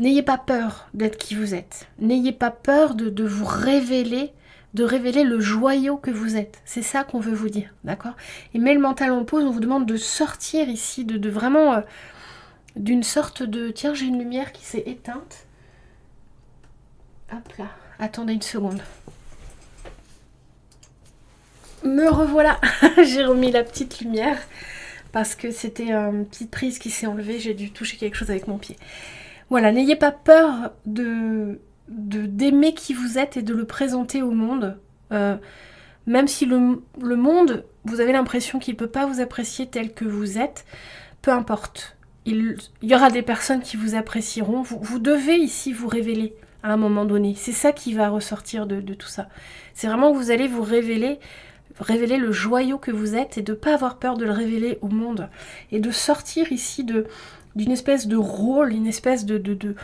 [SPEAKER 1] n'ayez pas peur d'être qui vous êtes. N'ayez pas peur de vous révéler, de révéler le joyau que vous êtes. C'est ça qu'on veut vous dire, d'accord? Et mais le mental en pause, on vous demande de sortir ici, de vraiment d'une sorte de... Tiens, j'ai une lumière qui s'est éteinte. Hop là, attendez une seconde. Me revoilà. J'ai remis la petite lumière parce que c'était une petite prise qui s'est enlevée, j'ai dû toucher quelque chose avec mon pied. Voilà, n'ayez pas peur d'aimer qui vous êtes et de le présenter au monde. Même si le monde, vous avez l'impression qu'il ne peut pas vous apprécier tel que vous êtes, peu importe. Il y aura des personnes qui vous apprécieront. Vous devez ici vous révéler à un moment donné. C'est ça qui va ressortir de tout ça. C'est vraiment que vous allez vous révéler le joyau que vous êtes et de ne pas avoir peur de le révéler au monde. Et de sortir ici d'une espèce de rôle, une espèce de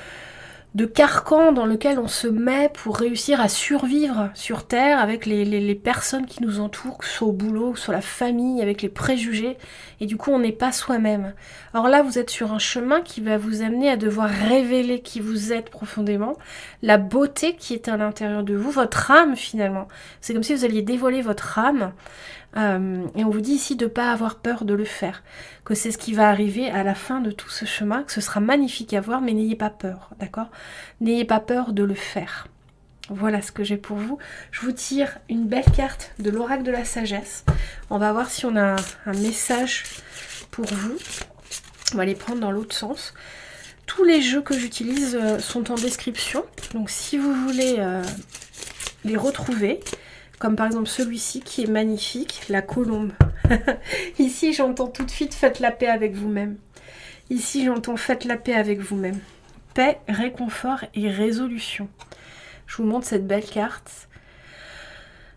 [SPEAKER 1] carcan dans lequel on se met pour réussir à survivre sur Terre avec les personnes qui nous entourent, que ce soit au boulot, que ce soit la famille, avec les préjugés, et du coup on n'est pas soi-même. Alors là vous êtes sur un chemin qui va vous amener à devoir révéler qui vous êtes profondément, la beauté qui est à l'intérieur de vous, votre âme finalement. C'est comme si vous alliez dévoiler votre âme, et on vous dit ici de ne pas avoir peur de le faire, que c'est ce qui va arriver à la fin de tout ce chemin, que ce sera magnifique à voir, mais n'ayez pas peur, d'accord? N'ayez pas peur de le faire. Voilà ce que j'ai pour vous. Je vous tire une belle carte de l'oracle de la sagesse. On va voir si on a un message pour vous. On va les prendre dans l'autre sens. Tous les jeux que j'utilise sont en description, donc si vous voulez les retrouver, comme par exemple celui-ci qui est magnifique, la colombe. Ici j'entends tout de suite faites la paix avec vous-même. Ici j'entends faites la paix avec vous-même. Paix, réconfort et résolution. Je vous montre cette belle carte.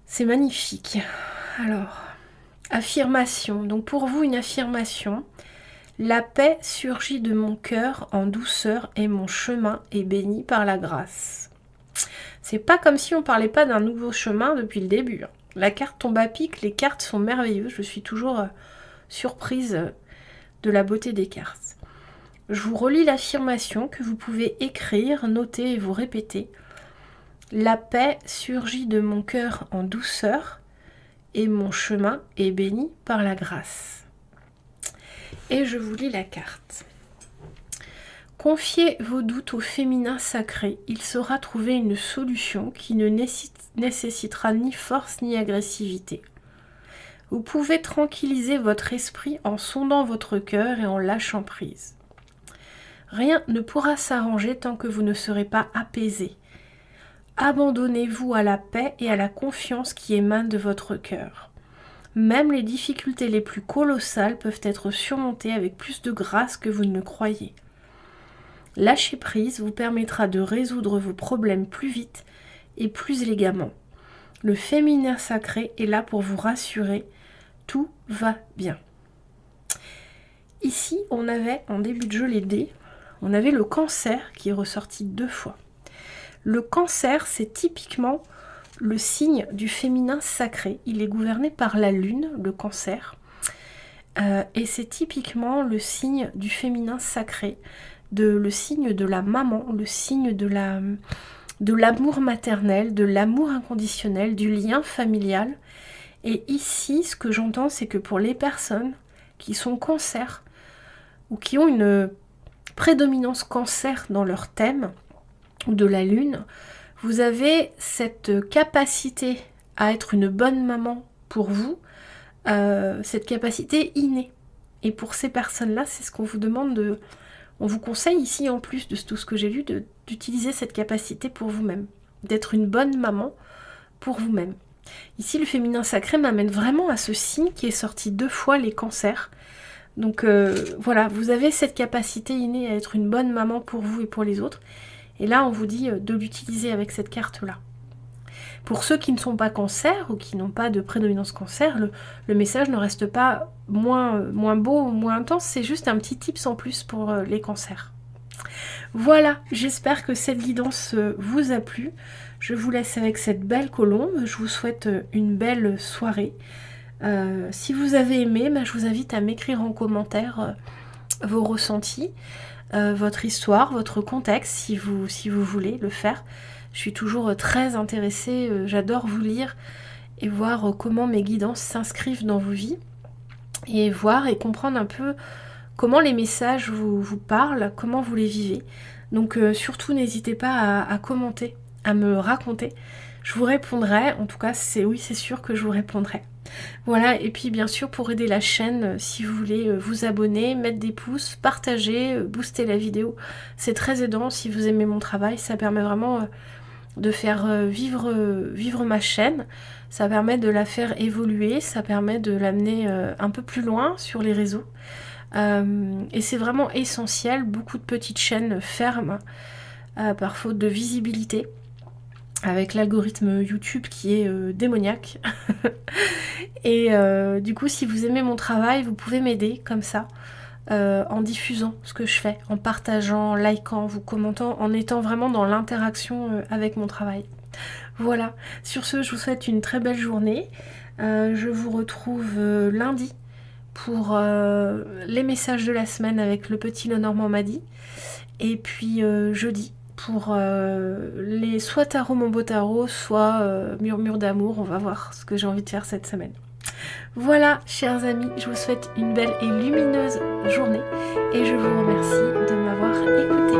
[SPEAKER 1] C'est magnifique. Alors, affirmation. Donc pour vous une affirmation. La paix surgit de mon cœur en douceur et mon chemin est béni par la grâce. C'est pas comme si on parlait pas d'un nouveau chemin depuis le début. La carte tombe à pic, les cartes sont merveilleuses. Je suis toujours surprise de la beauté des cartes. Je vous relis l'affirmation que vous pouvez écrire, noter et vous répéter. La paix surgit de mon cœur en douceur et mon chemin est béni par la grâce. Et je vous lis la carte. Confiez vos doutes au féminin sacré, il saura trouver une solution qui ne nécessitera ni force ni agressivité. Vous pouvez tranquilliser votre esprit en sondant votre cœur et en lâchant prise. Rien ne pourra s'arranger tant que vous ne serez pas apaisé. Abandonnez-vous à la paix et à la confiance qui émanent de votre cœur. Même les difficultés les plus colossales peuvent être surmontées avec plus de grâce que vous ne le croyez. Lâcher prise vous permettra de résoudre vos problèmes plus vite et plus élégamment. Le féminin sacré est là pour vous rassurer. Tout va bien. Ici, on avait en début de jeu les dés. On avait le cancer qui est ressorti 2 fois. Le cancer, c'est typiquement le signe du féminin sacré. Il est gouverné par la lune, le cancer. Et c'est typiquement le signe du féminin sacré. Le signe de la maman, le signe de l'amour maternel, de l'amour inconditionnel, du lien familial. Et ici, ce que j'entends, c'est que pour les personnes qui sont cancer ou qui ont une prédominance cancer dans leur thème ou de la lune, vous avez cette capacité à être une bonne maman pour vous, cette capacité innée. Et pour ces personnes-là, c'est ce qu'on vous demande de... On vous conseille ici, en plus de tout ce que j'ai lu, d'utiliser cette capacité pour vous-même, d'être une bonne maman pour vous-même. Ici, le féminin sacré m'amène vraiment à ce signe qui est sorti 2 fois, les cancers. Donc voilà, vous avez cette capacité innée à être une bonne maman pour vous et pour les autres. Et là, on vous dit de l'utiliser avec cette carte-là. Pour ceux qui ne sont pas cancer ou qui n'ont pas de prédominance cancer, le message ne reste pas moins beau ou moins intense, c'est juste un petit tips en plus pour les cancers. Voilà, j'espère que cette guidance vous a plu. Je vous laisse avec cette belle colombe. Je vous souhaite une belle soirée. Si vous avez aimé, je vous invite à m'écrire en commentaire vos ressentis, votre histoire, votre contexte, si vous voulez le faire. Je suis toujours très intéressée, j'adore vous lire et voir comment mes guidances s'inscrivent dans vos vies et voir et comprendre un peu comment les messages vous parlent, comment vous les vivez. Donc surtout n'hésitez pas à commenter, à me raconter. Je vous répondrai, en tout cas c'est sûr que je vous répondrai. Voilà, et puis bien sûr pour aider la chaîne, si vous voulez vous abonner, mettre des pouces, partager, booster la vidéo, c'est très aidant si vous aimez mon travail, ça permet vraiment de faire vivre ma chaîne, ça permet de la faire évoluer, ça permet de l'amener un peu plus loin sur les réseaux. Et c'est vraiment essentiel, beaucoup de petites chaînes ferment par faute de visibilité, avec l'algorithme YouTube qui est démoniaque. Et du coup, si vous aimez mon travail, vous pouvez m'aider comme ça. en diffusant ce que je fais, en partageant, en likant, vous commentant, en étant vraiment dans l'interaction avec mon travail. Voilà, sur ce, je vous souhaite une très belle journée. Je vous retrouve lundi pour les messages de la semaine avec le petit Lenormand m'a dit. Et puis jeudi pour les soit tarot mon beau tarot, soit murmure d'amour. On va voir ce que j'ai envie de faire cette semaine. Voilà, chers amis, je vous souhaite une belle et lumineuse journée et je vous remercie de m'avoir écouté.